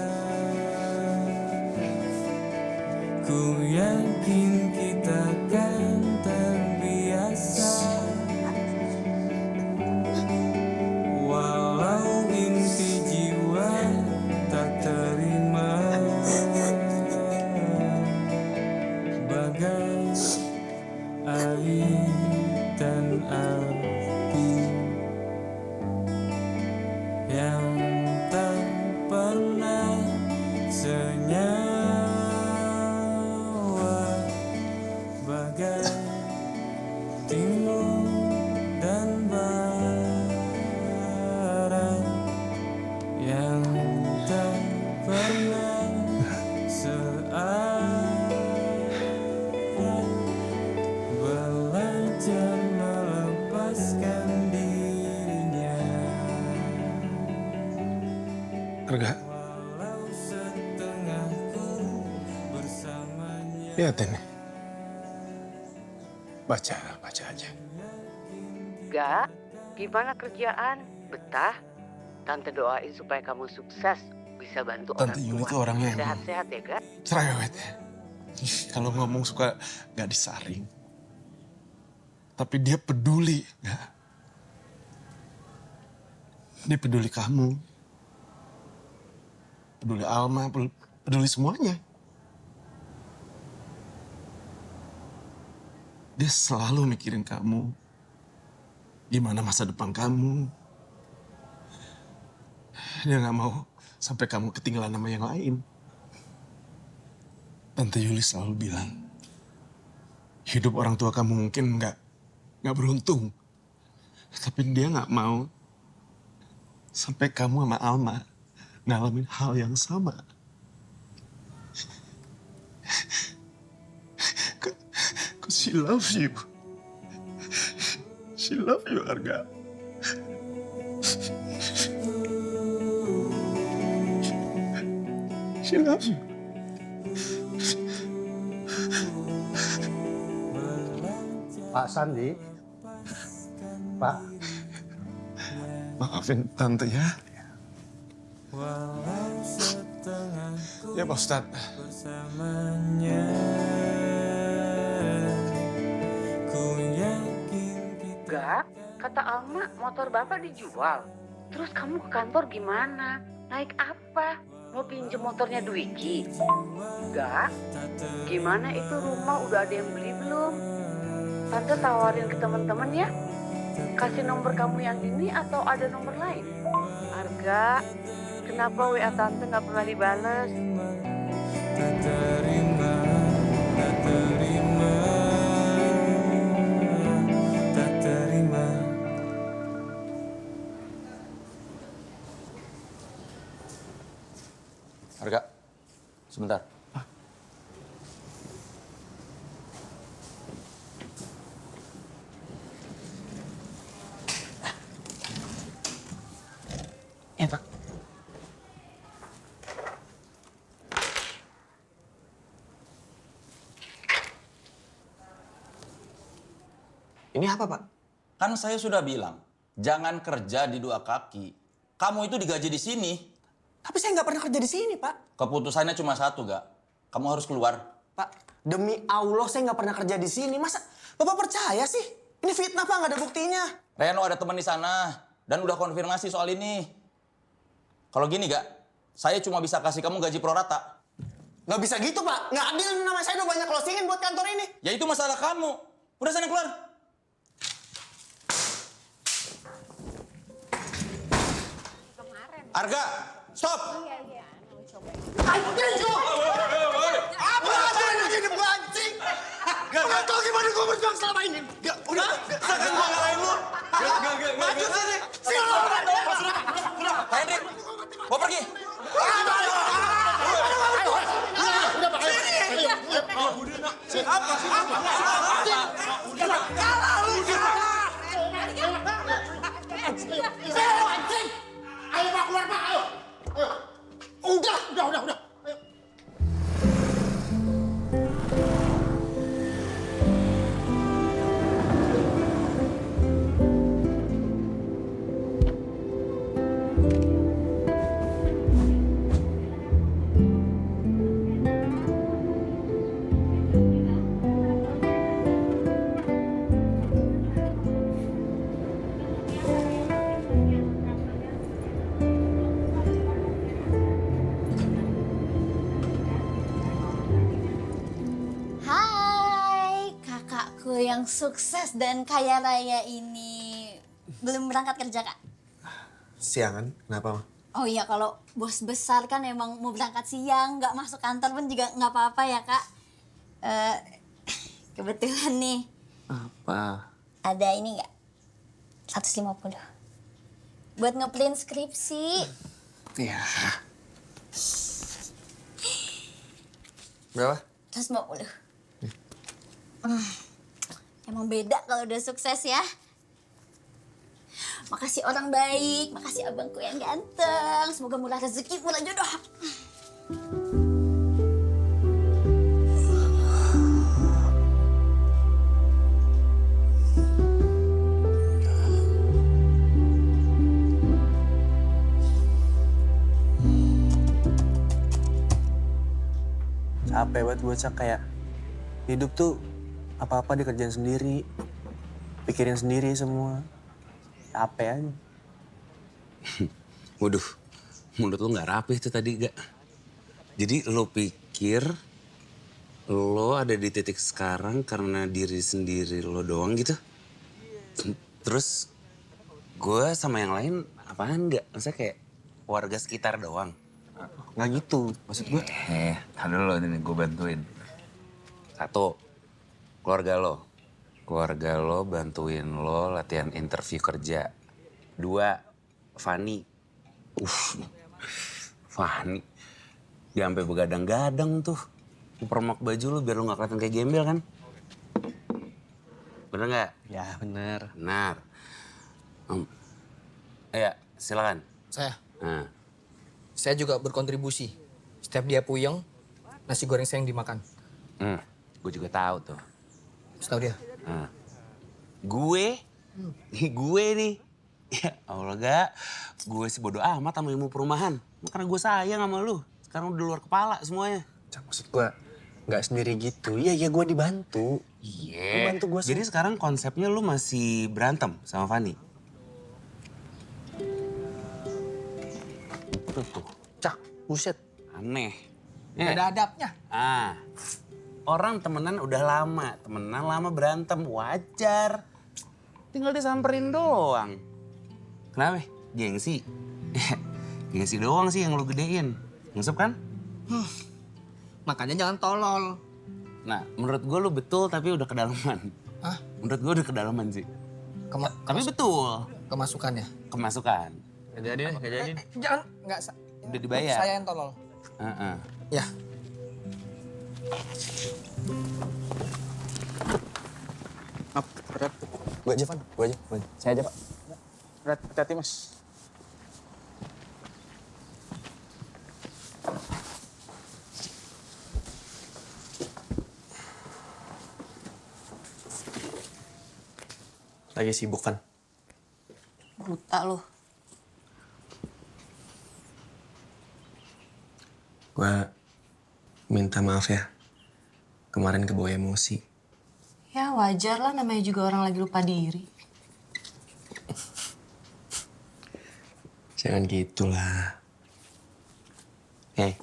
ku yakin kita kan terbiasa. Walau inti jiwa tak terima. Bagai air dan api yang tak pernah senyawa, bagai timur dan barat yang tak pernah searah. Belajar melepaskan dirinya. Arga. Lihat ini. Baca aja. Gak, gimana kerjaan? Betah? Tante doain supaya kamu sukses, bisa bantu Tante orang Yuli tua. tuh orangnya emang Sehat-sehat ya, Gak? cerewet ya. Kalau ngomong suka gak disaring. Tapi dia peduli, gak? Dia peduli kamu. Peduli Alma, peduli semuanya. Dia selalu mikirin kamu. Gimana masa depan kamu. Dia gak mau sampai kamu ketinggalan sama yang lain. Tante Yuli selalu bilang, hidup orang tua kamu mungkin nggak beruntung. Tapi dia nggak mau sampai kamu sama Alma ngalamin hal yang sama. Cause she loves you. She loves you, Arga. She loves you. Pak Sandi, Pak. Maafin Tante ya. Ya Pak Ustadz. Gak, kata Alma motor bapak dijual. Terus kamu ke kantor gimana? Naik apa? Mau pinjem motornya Dwiki? Gak, gimana itu rumah udah ada yang beli belum? Tante tawarin ke teman-teman ya. Kasih nomor kamu yang ini atau ada nomor lain? Arga, kenapa WA Tante nggak pernah dibales? Tak terima, tak terima, tak terima. Arga, sebentar. Ya, Pak. Ini apa, Pak? Kan saya sudah bilang, jangan kerja di dua kaki. Kamu itu digaji di sini. Tapi saya nggak pernah kerja di sini, Pak. Keputusannya cuma satu, Gak. Kamu harus keluar. Pak, demi Allah saya nggak pernah kerja di sini. Masa Bapak percaya sih? Ini fitnah, Pak, nggak ada buktinya. Reno ada teman di sana dan udah konfirmasi soal ini. Kalau gini, Gak, saya cuma bisa kasih kamu gaji pro rata. Nggak bisa gitu, Pak. Nggak adil, nama saya udah banyak closingin buat kantor ini. Ya itu masalah kamu. Udah sana keluar. Arga, stop! Apa yang begini banci? Gak tau gimana gue berjuang selama ini. Gak, udah. Saya kan gak ngalahin lu. Maju sini. Sini lu. Pak Hendrik, mau pergi. Ayo Pak, keluar Pak, ayo. Udah. Hai, kakakku yang sukses dan kaya raya ini belum berangkat kerja, Kak? Siangan, kenapa, Ma? Oh iya, kalau bos besar kan emang mau berangkat siang, nggak masuk kantor pun juga nggak apa-apa ya, Kak. Kebetulan nih, Apa? ada ini nggak? 150. Buat ngeprint skripsi. Ya. Berapa? 150. Emang beda kalau udah sukses ya. Makasih orang baik, makasih abangku yang ganteng. Semoga murah rezeki, murah jodoh. Capek banget gue, Cak. Kayak hidup tuh apa-apa dikerjain sendiri. Pikirin sendiri semua. Capek aja. Waduh, mulut lu nggak rapih tuh tadi, Gak. Jadi lo pikir lo ada di titik sekarang karena diri sendiri lo doang gitu? Terus gue sama yang lain apaan nggak? Maksudnya kayak warga sekitar doang? Nggak gitu, maksud gue. Tahan dulu nih, gue bantuin. 1, keluarga lo. Keluarga lo bantuin lo latihan interview kerja. 2, Fani. Fani. Dia sampai begadang-gadang tuh. Permak baju lo biar lo gak kelihatan kayak gembel kan? Bener nggak? Ya, bener. Benar. Ya, silakan. Saya juga berkontribusi. Setiap dia puyeng, nasi goreng saya yang dimakan. Gue juga tahu tuh. Setahu dia. Gue nih. Ya Allah, Gak. Gue sih bodo amat sama ilmu perumahan. Karena gue sayang sama lu. Sekarang udah luar kepala semuanya. Maksud gue nggak sendiri gitu. Iya, gue dibantu. Iya. Bantu gue. Jadi sekarang konsepnya lu masih berantem sama Fani? Itu tuh. Cak, buset. Aneh. Gak ada adabnya. Orang temenan udah lama. Temenan lama berantem. Wajar. Tinggal disamperin doang. Kenapa? Gengsi? Gengsi doang sih yang lu gedein. Ngusep kan? Makanya jangan tolol. Nah, menurut gue lu betul tapi udah kedalaman. Hah? Menurut gue udah kedalaman sih. Tapi betul. Kemasukannya? Kemasukan. Gak jadi nih, gak jadi. Jangan, gak. Udah dibayar? Saya yang tolol. Ya. Berat. Gue aja, Van. Gue aja. Saya aja, Pak. Berat, hati-hati, Mas. Lagi sibuk kan? Buta lo. Gue minta maaf ya. Kemarin kebawa emosi. Ya wajar lah, namanya juga orang lagi lupa diri. Jangan gitulah. Hey.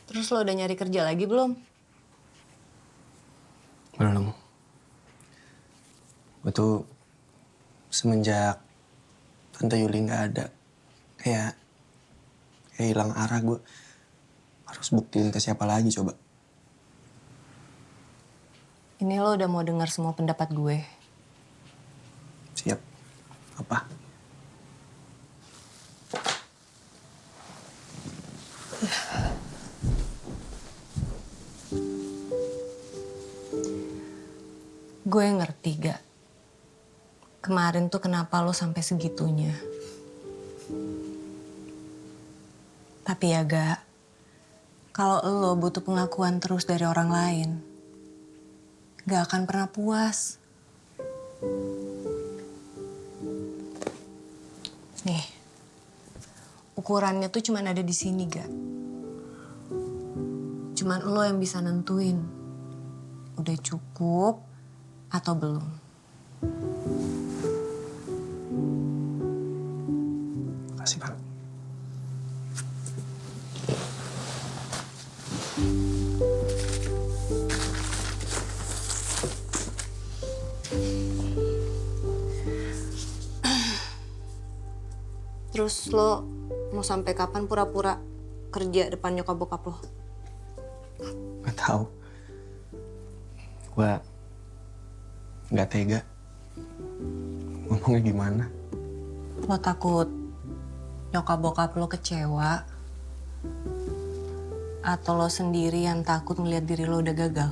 Terus lo udah nyari kerja lagi belum? Belum. Gue tuh semenjak Tante Yuli nggak ada, kayak hilang arah. Gue harus buktiin ke siapa lagi coba. Ini lo udah mau dengar semua pendapat gue. Siap. Apa? Gue ngerti gak? Kemarin tuh kenapa lo sampai segitunya. Tapi ya gak, kalau lo butuh pengakuan terus dari orang lain, gak akan pernah puas. Nih, ukurannya tuh cuman ada di sini gak? Cuman lo yang bisa nentuin, udah cukup atau belum. Makasih, Bang. Terus lo mau sampai kapan pura-pura kerja depan nyokap bokap lo? Gak tahu. Gue nggak tega. Ngomongnya gimana? Lo takut nyokap bokap lo kecewa? Atau lo sendiri yang takut melihat diri lo udah gagal?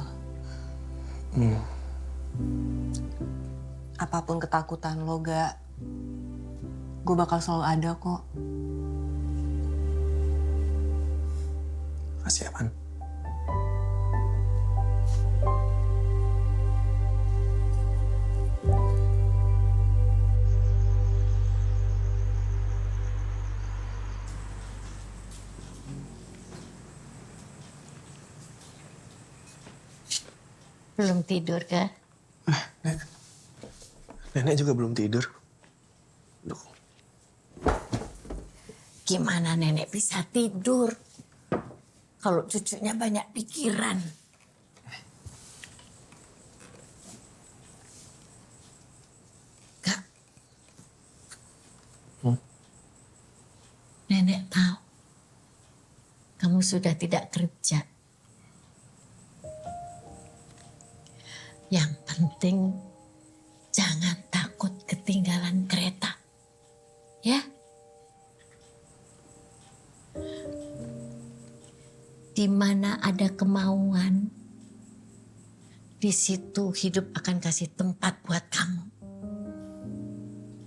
Apapun ketakutan lo gak, gue bakal selalu ada kok. Makasih ya, Pan. Belum tidur kan? Nenek juga belum tidur. Gimana nenek bisa tidur kalau cucunya banyak pikiran? Kak, nenek tahu kamu sudah tidak kerja. Yang penting jangan takut ketinggalan kereta, ya? Di mana ada kemauan, di situ hidup akan kasih tempat buat kamu.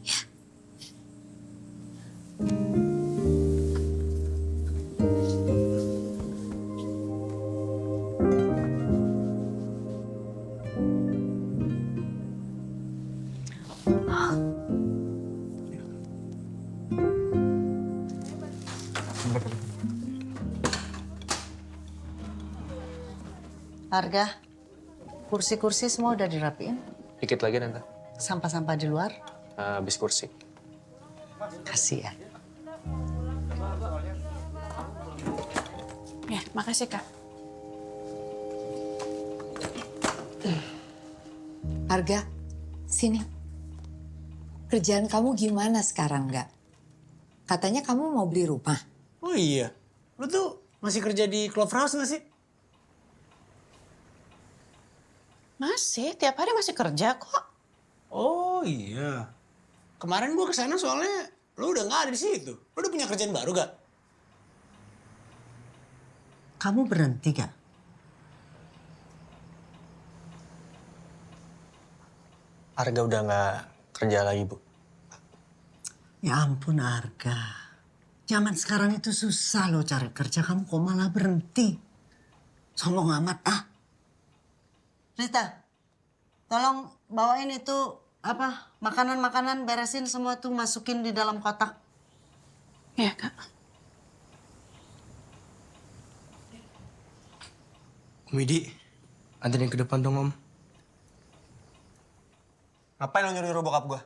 Ya. Harga, kursi-kursi semua udah dirapiin? Dikit lagi, Tante. Sampah-sampah di luar? Habis kursi. Kasih ya. Ya, makasih Kak. Harga, sini. Kerjaan kamu gimana sekarang, nggak? Katanya kamu mau beli rumah. Oh iya, lu tuh masih kerja di Clover House nggak sih? Masih, tiap hari masih kerja kok. Oh iya. Kemarin gua kesana soalnya lu udah nggak ada di situ. Lu udah punya kerjaan baru gak? Kamu berhenti gak? Harga udah nggak kerja lagi, Bu. Ya ampun Arga. Zaman sekarang itu susah loh cari kerja. Kamu kok malah berhenti? Sombong amat ah. Rita, tolong bawain itu apa makanan-makanan, beresin semua tuh, masukin di dalam kotak. Iya, Kak. Widi, anterin ke depan dong, Om. Ngapain lo nyuruh bokap gue?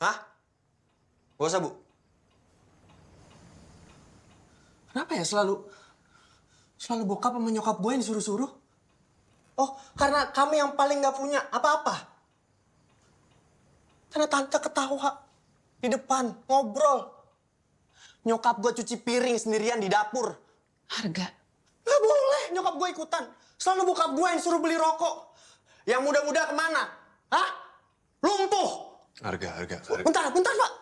Hah? Gak usah, Bu. Kenapa ya selalu bokap sama nyokap gue yang disuruh-suruh? Oh, karena kami yang paling gak punya apa-apa. Karena tante ketawa di depan, ngobrol. Nyokap gue cuci piring sendirian di dapur. Harga. Gak boleh nyokap gue ikutan. Selalu bokap gue yang suruh beli rokok. Yang muda-muda kemana? Hah? Lumpuh. Harga. Bentar, Pak.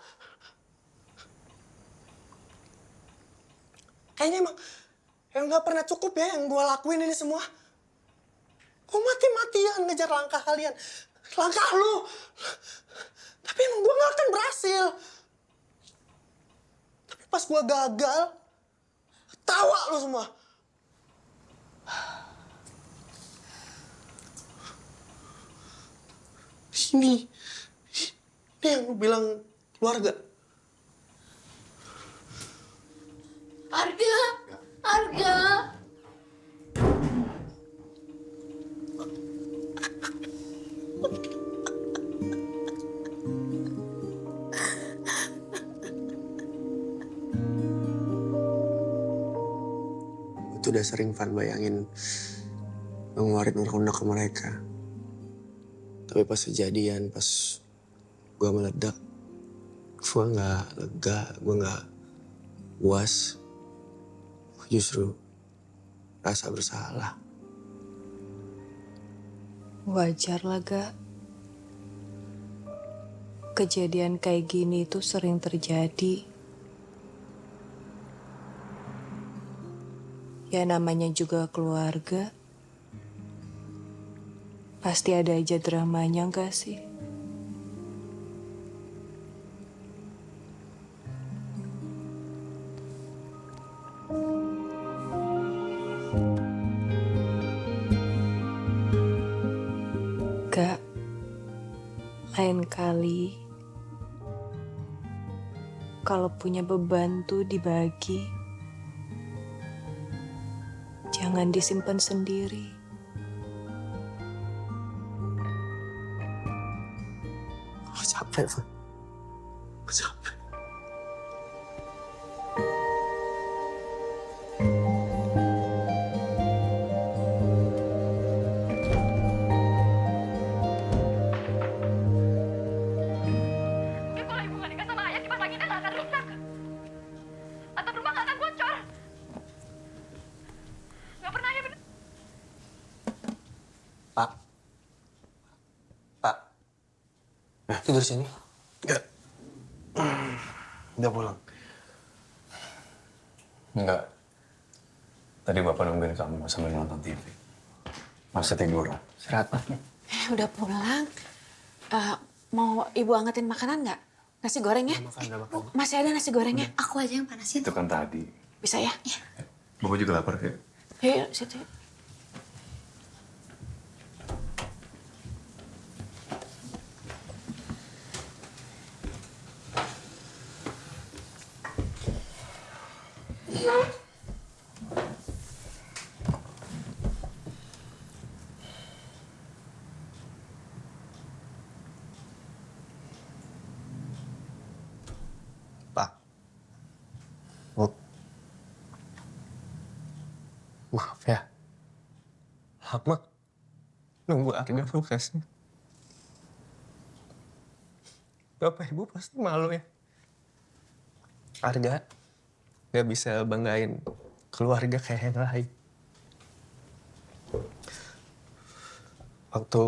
Kayaknya emang yang gak pernah cukup ya yang gue lakuin ini semua. Gue mati-matian ngejar langkah kalian. Langkah lu. Tapi emang gue gak akan berhasil. Tapi pas gue gagal, tawa lu semua. Ini yang lu bilang keluarga. Arga. Itu udah sering Van bayangin ngeluarin unek-unek ke mereka. Tapi pas kejadian, pas gue meledak, gue gak lega, gue gak puas. Justru rasa bersalah. Wajar lah, Gak. Kejadian kayak gini itu sering terjadi. Ya namanya juga keluarga. Pasti ada aja dramanya, gak sih? Gak, lain kali kalau punya beban tuh dibagi. Jangan disimpan sendiri. Gue capek, Van. Gue capek. Kalau ibu gak nikah sama ayah, kipas anginnya gak akan rusak. Atap rumah gak akan bocor. Gak pernah ayah bener. Pak. Tidur sini. Enggak. Udah pulang. Enggak. Tadi Bapak nungguin kamu sambil nonton TV. Masa tidur? Istirahat, Pak. Udah pulang. Mau ibu angetin makanan nggak? Nasi goreng ya? Masih ada nasi gorengnya. Aku aja yang panasin. Itu kan tadi. Bisa ya? Bapak juga lapar ya? Yuk, situ. Maaf ya. Lama nunggu Arga prosesnya. Bapak Ibu pasti malu ya. Arga gak bisa banggain keluarga kayak yang lain. Waktu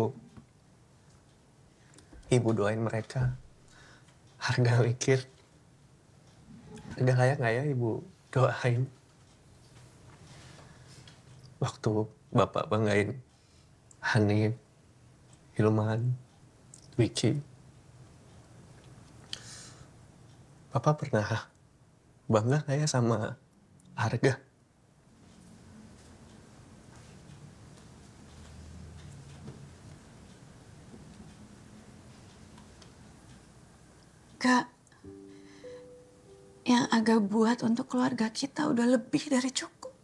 Ibu doain mereka, Arga mikir, Arga layak gak ya Ibu doain? Waktu Bapak banggain Hanif, Hilman, Wiki. Papa pernah bangga nggak ya sama Arga? Gak, yang Aga buat untuk keluarga kita udah lebih dari cukup.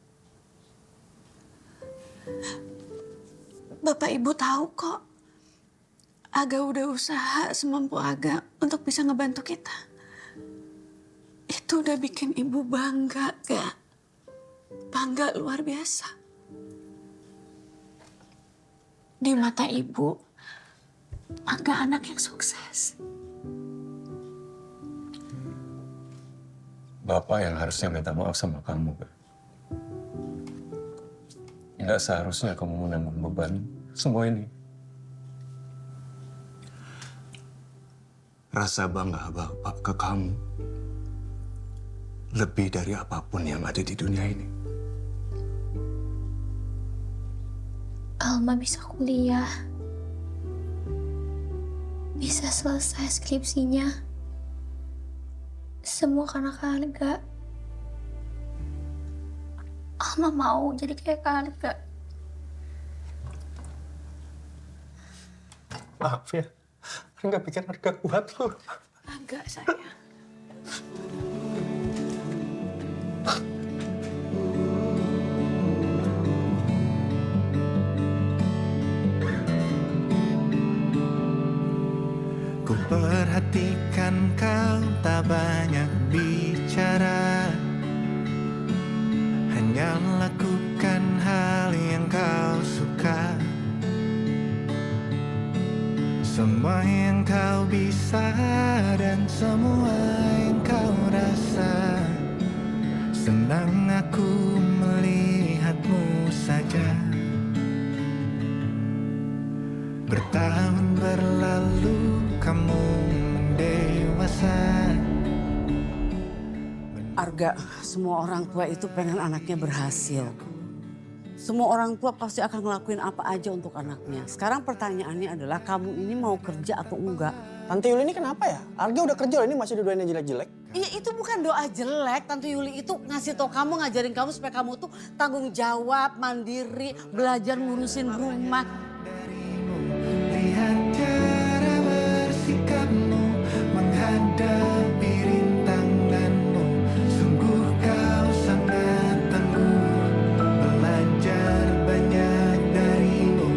Bapak Ibu tahu kok, Aga udah usaha semampu Aga untuk bisa ngebantu kita. Itu udah bikin Ibu bangga, Gak? Bangga luar biasa. Di mata Ibu, Aga anak yang sukses. Bapak yang harusnya minta maaf sama kamu, Kak. Nggak seharusnya kamu menanggung beban semua ini. Rasa bangga Bapak ke kamu lebih dari apapun yang ada di dunia ini. Alma bisa kuliah. Bisa selesai skripsinya. Semua karena Arga. Alma mau jadi kayak Arga. Maaf ya, nggak pikir Arga kuat loh. Agak sayang. Ku perhatikan kau tak banyak bicara, hanya lakukan hal yang kau suka. Semua yang kau bisa dan semua yang kau rasa, senang aku melihatmu saja. Bertahun berlalu kamu mendewasa. Arga, semua orang tua itu pengen anaknya berhasil. Semua orang tua pasti akan ngelakuin apa aja untuk anaknya. Sekarang pertanyaannya adalah kamu ini mau kerja atau enggak? Tante Yuli ini kenapa ya? Arga udah kerja loh, ini masih didoainnya jelek-jelek. Iya, itu bukan doa jelek. Tante Yuli itu ngasih tau kamu, ngajarin kamu supaya kamu tuh tanggung jawab, mandiri, belajar ngurusin rumah. Lihat cara bersikapmu menghadapi rintanganmu. Sungguh kau sangat tangguh. Belajar banyak darimu.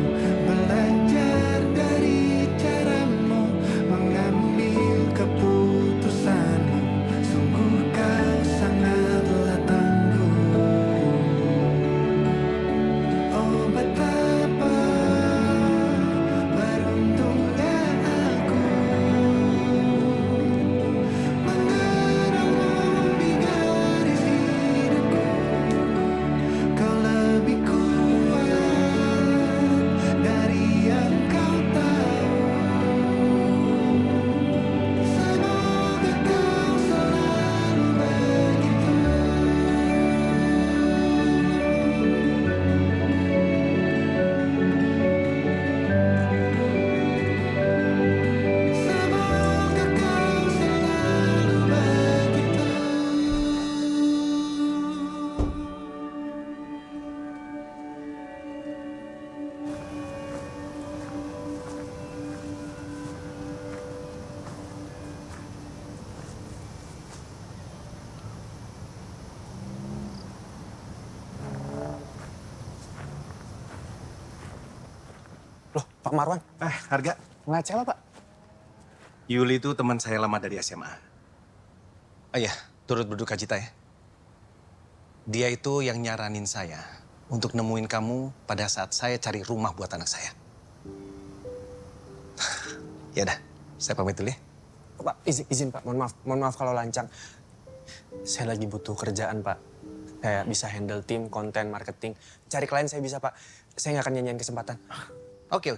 Belajar dari caramu mengambil keputusanmu. Sungguh kau sangatlah tangguh. Oh betapa beruntungnya aku mengenalmu di garis hidupku. Kau lebih kuat dari yang kau tahu. Semoga kau selalu begitu. Semoga kau selalu begitu. Loh, Pak Marwan. Arga. Ngeliat siapa, Pak? Yuli itu teman saya lama dari SMA. Oh iya, turut berduka cita ya. Dia itu yang nyaranin saya untuk nemuin kamu pada saat saya cari rumah buat anak saya. Ya udah, saya pamit dulu ya. Pak, izin Pak, mohon maaf kalau lancang. Saya lagi butuh kerjaan Pak. Kayak bisa handle tim, konten, marketing. Cari klien saya bisa Pak. Saya nggak akan nyanyiin kesempatan. Oke.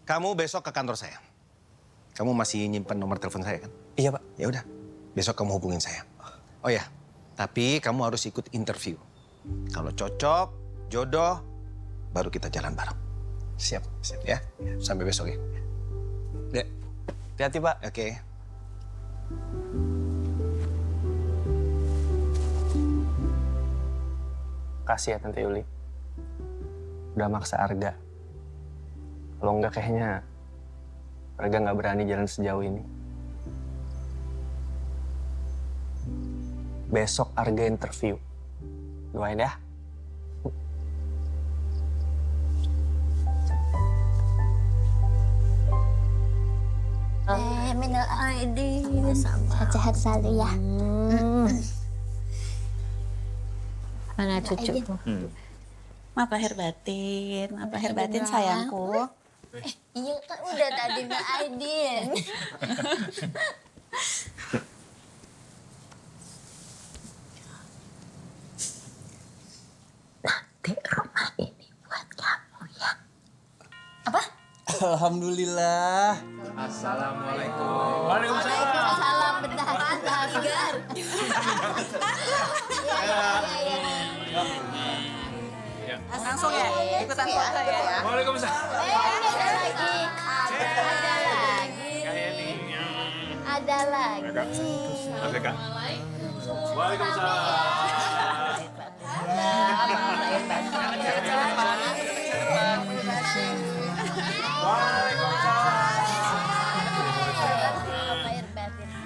Kamu besok ke kantor saya. Kamu masih nyimpen nomor telepon saya kan? Iya Pak. Ya udah, besok kamu hubungin saya. Oh ya, tapi kamu harus ikut interview. Kalau cocok, jodoh, baru kita jalan bareng. Siap ya. Sampai besok ya. Dek, hati-hati Pak. Oke. Kasih ya Tante Yuli. Udah maksa Arga. Kalau enggak kayaknya Arga nggak berani jalan sejauh ini. Besok Arga interview. Doain ya. Minal aidin. Sehat-sehat selalu ya. Mana cucuku? Maaf lahir batin, sayangku. Iya kan udah tadi Mbak Aidin. Nanti rumah ini buat kamu ya. Alhamdulillah. Assalamualaikum. Waalaikumsalam. Bentar, Gar. Langsung ya, ikutan foto ya. Waalaikumsalam. Ada lagi. Oke, Kak.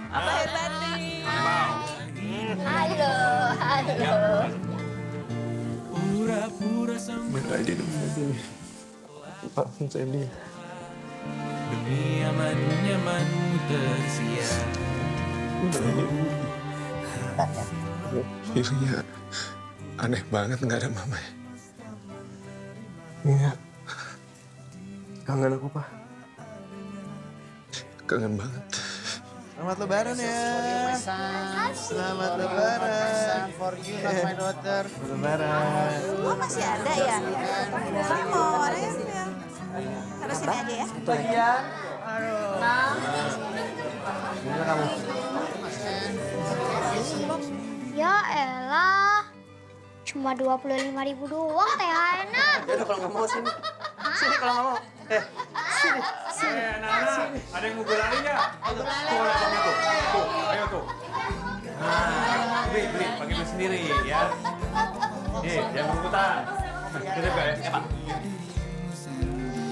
Apa hebatnya? Halo. Bener aja dong ini. Pak Sandy. Demi aman-nyamanmu tersiar. Feelingnya aneh banget nggak ada mama. Iya. Kangen aku, Pak. Kangen banget. Selamat lebaran ya. Selamat lebaran. For you, not my daughter. Lebaran. Oh masih ada ya? Mau orangnya ya? Taruh sini aja ya. Bagian. Aduh. Gimana kamu? Ya elah. Cuma 25.000 doang THR-nya. Ya udah kalau nggak mau sini. Sini kalau nggak mau. Sini. Sini. Sini. Ada yang mau berlari nggak? Tuh, abangnya tuh. Tuh, ayo tuh. Nah, beli, pakai beli sendiri ya. Nih, jangan berebutan. Kita ya, Pak.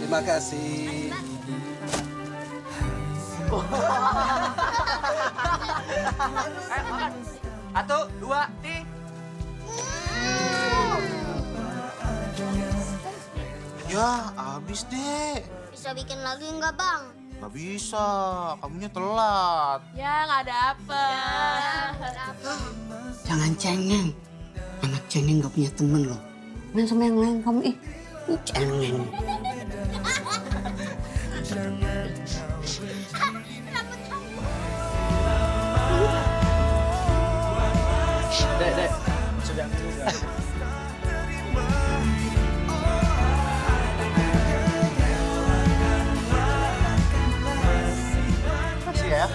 Terima kasih. Ayo makan. 1, 2, 3. Ya, habis deh. Bisa bikin lagi nggak Bang? Gak bisa, kamunya telat. Ya nggak ada apa. Jangan cengeng. Anak cengeng gak punya temen loh. Main sama yang lain kamu ih cengeng. Dek. Sudah. Makasih ya.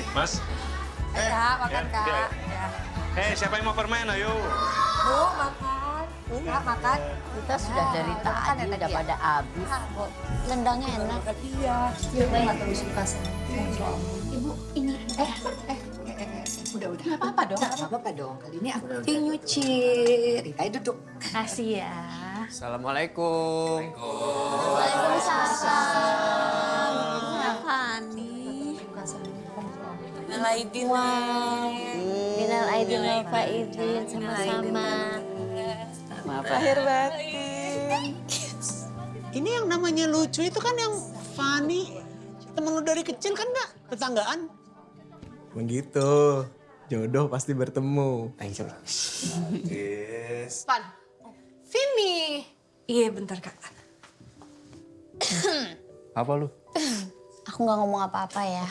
Mas. Kak, makan Kak. Ya. Hei, siapa yang mau permen? Ayo. Bu, makan. Kak, makan. Kita sudah dari tadi udah pada habis. Lendangnya enak. Iya. Baik. Aku suka sama. Ibu, ini. Udah. Nggak apa-apa dong. Nggak apa-apa dong. Kali ini aku yang nyuci. Rita, duduk. Kasih ya. Assalamualaikum. Waalaikumsalam. Fani. Minal aidin. Minal aidin wal faizin sama-sama. Maaf lahir batin. Ini yang namanya lucu itu kan yang Fani. Temen lu dari kecil kan nggak? Tetanggaan? Begitu. Jodoh pasti bertemu. Thank you. Yes. Pan. Vini. Iya bentar Kak. Apa lu? Aku nggak ngomong apa-apa ya.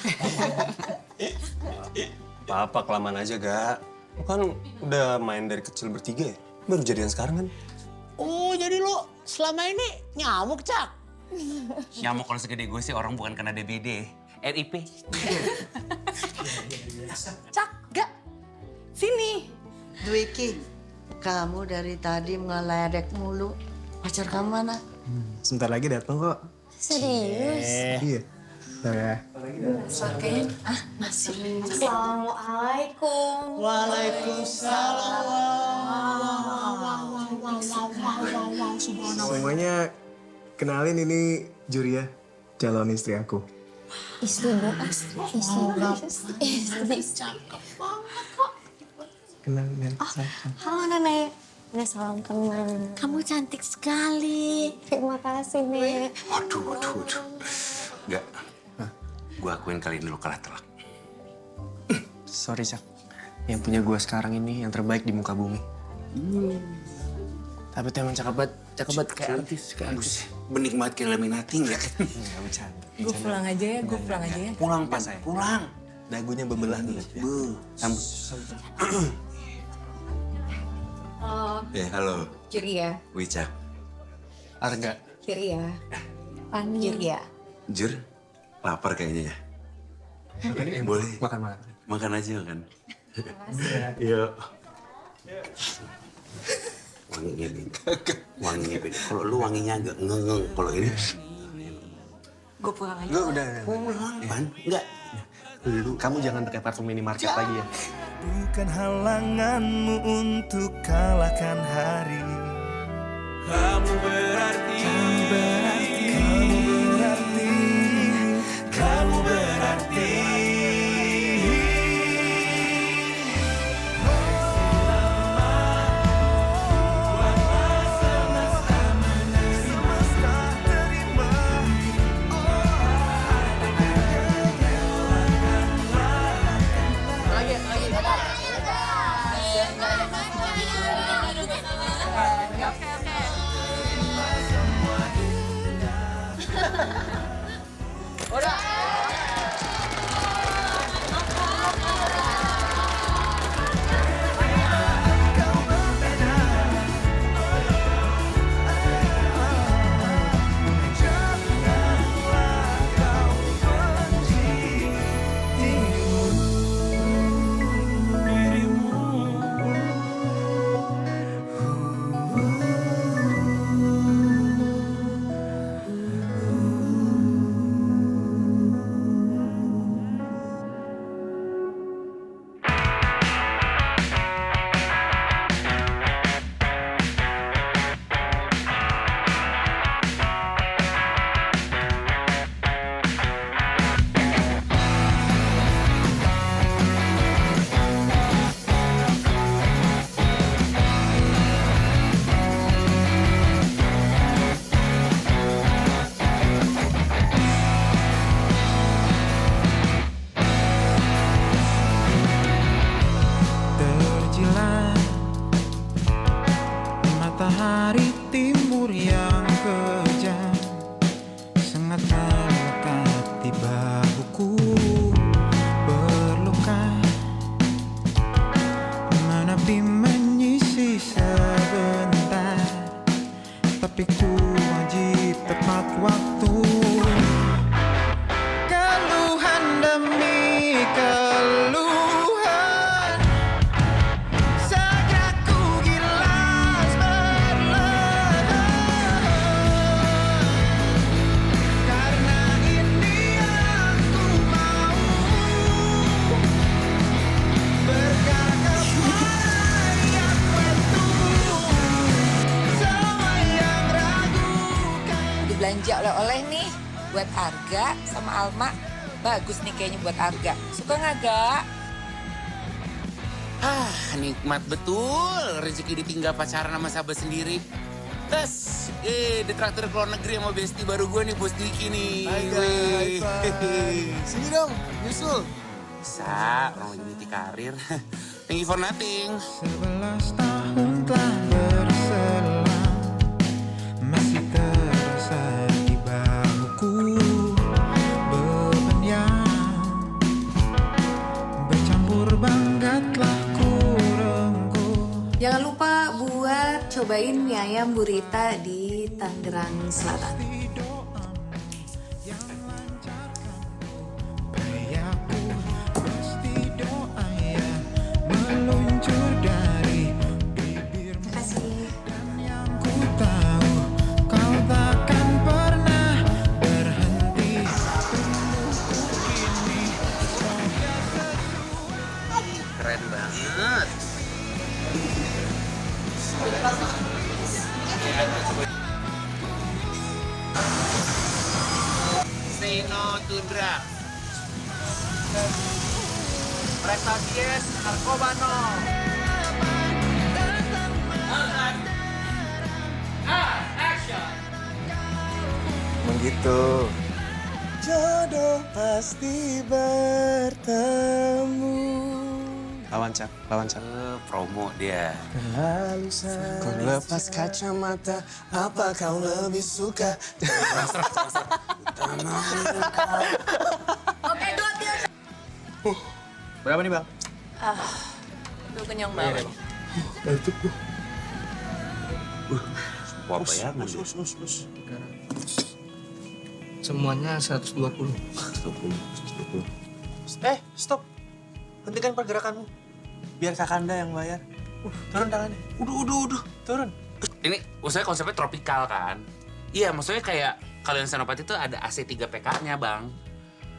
Apa kelamaan aja, Gak. Lu kan udah main dari kecil bertiga ya? Baru jadian sekarang kan? Oh, jadi lo selama ini nyamuk, Cak? Nyamuk kalau segede gue sih orang bukan kena DBD. RIP. Cak, Gak. Sini. Dwiki, kamu dari tadi ngeledek mulu. Pacar kamu mana? Sebentar lagi datang kok. Serius? Iya. Bentar ya. Kayaknya, masih. Assalamualaikum. Semuanya kenalin ini Juria, calon istri aku. Istri bu, istri cakep banget kok. Kenalin Halo nenek. Ini salam kenal. Kamu cantik sekali. Terima kasih nek. Waduh. Enggak. Gue akuin kali ini lo kalah telak. Sorry, Cak. Yang punya gue sekarang ini yang terbaik di muka bumi. Tapi tuh emang cakep banget kayak artis. Bening banget kayak Laminati nggak? Enggak bercanda. Gue pulang aja ya, Pulang, Pan. Pulang. Dagunya bebelah nih. Halo. Juria. Wicak. Arga. Juria. Juria. Jur, lapar kayaknya ya. Boleh. Makan. Makan aja kan. Yuk. Wanginya beda. Kalau lu wanginya agak ngeng. Kalau ini. Gue pulang aja. Gue udah. Pulang, Pan. Enggak. Dulu kamu jangan pakai parfum minimarket lagi ya. Bukan halanganmu untuk kalahkan hari. Kamu berarti, kamu berarti. Terjilat matahari timur yang kejam sangat melekat di bahuku, berluka menepi menyisi sebentar, tapi ku wajib tepat waktu. Keluhan demi keluhan, segera ku gilas berlebihan. Karena ini aku mau berkata kepada yang betul, semua yang ragukan. Dibelanja oleh-oleh nih buat Arga sama Alma. Bagus nih kayaknya buat Arga. Suka nggak, Ga? Nikmat betul rezeki ditinggal pacaran sama sahabat sendiri. Tes, ditraktir ke luar negeri sama bestie baru gue nih, Bos Diki nih. Wih. Sini dong, nyusul. Bisa, orang lagi niti karir. Thank you for nothing. 11 tahun telah berselang, masih terasa di bahuku beban yang bercampur bangga telah ku rengkuh. Jangan lupa buat cobain mie ayam Burita di Tangerang Selatan. Pria pun pasti doa yang melunjak. Rino Tundra. Prestasi yes, narkoba no. Action. Begitu. Jodoh pasti bertemu. Lawan Cak. Promo dia. Lalu ku lepas kacamata, apa kau lebih suka? Oke, 2, 3. Berapa nih, Bang? Aduh, kenyang banget. Wah, bayangan. Semuanya 120. Stop. Hentikan pergerakanmu. Biar Kakanda yang bayar. Turun tangannya. Udah. Turun. Ini maksudnya konsepnya tropikal kan? Iya, maksudnya kayak kalau yang Senopati itu ada AC 3 PK-nya, Bang.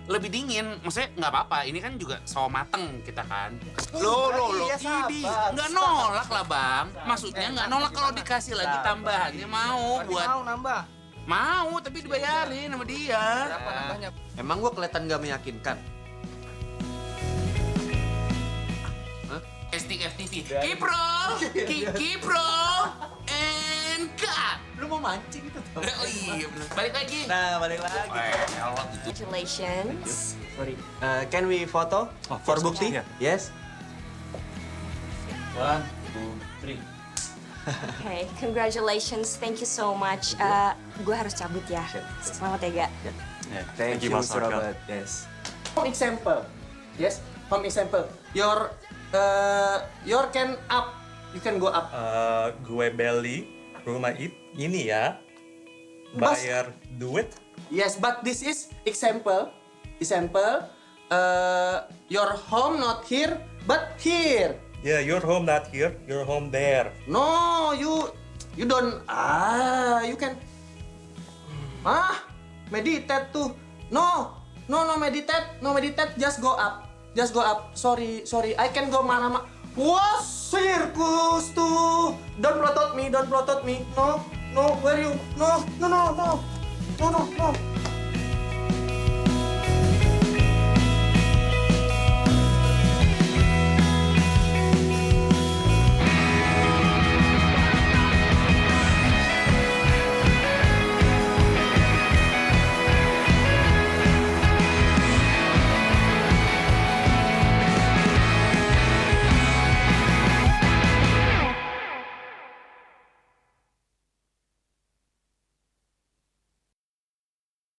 Lebih dingin, maksudnya nggak apa-apa. Ini kan juga sawo mateng kita kan. Loh, Idi. Nggak nolak lah, Bang. Maksudnya nggak nolak kalau dikasih lagi tambahannya mau buat... Mau nambah? Mau, tapi dibayarin sama dia. Berapa nambahnya? Emang gua kelihatan gak meyakinkan? Casting FTV. Kiprol, Kiprol, and cut. Lu mau mancing itu tuh? Oh iya bener. Balik lagi. Nah, balik lagi. Congratulations. Sorry. Can we photo? For bukti? Yes. 1, 2, 3. Okay, congratulations. Thank you so much. Gue harus cabut ya. Selamat ya, Gak. Thank you, Mas Robert. Yes. Home example. Yes, home example. Your can up. You can go up. Gue beli rumah ini ya. Bayar duit. Yes, but this is example. Your home not here, but here. Yeah, your home not here, your home there. No, you don't. You can. Meditate tuh. No, meditate. No, meditate. Just go up. Sorry. I can go mana. Wah, sirkus tuh. Don't plot me. No. Where you? No.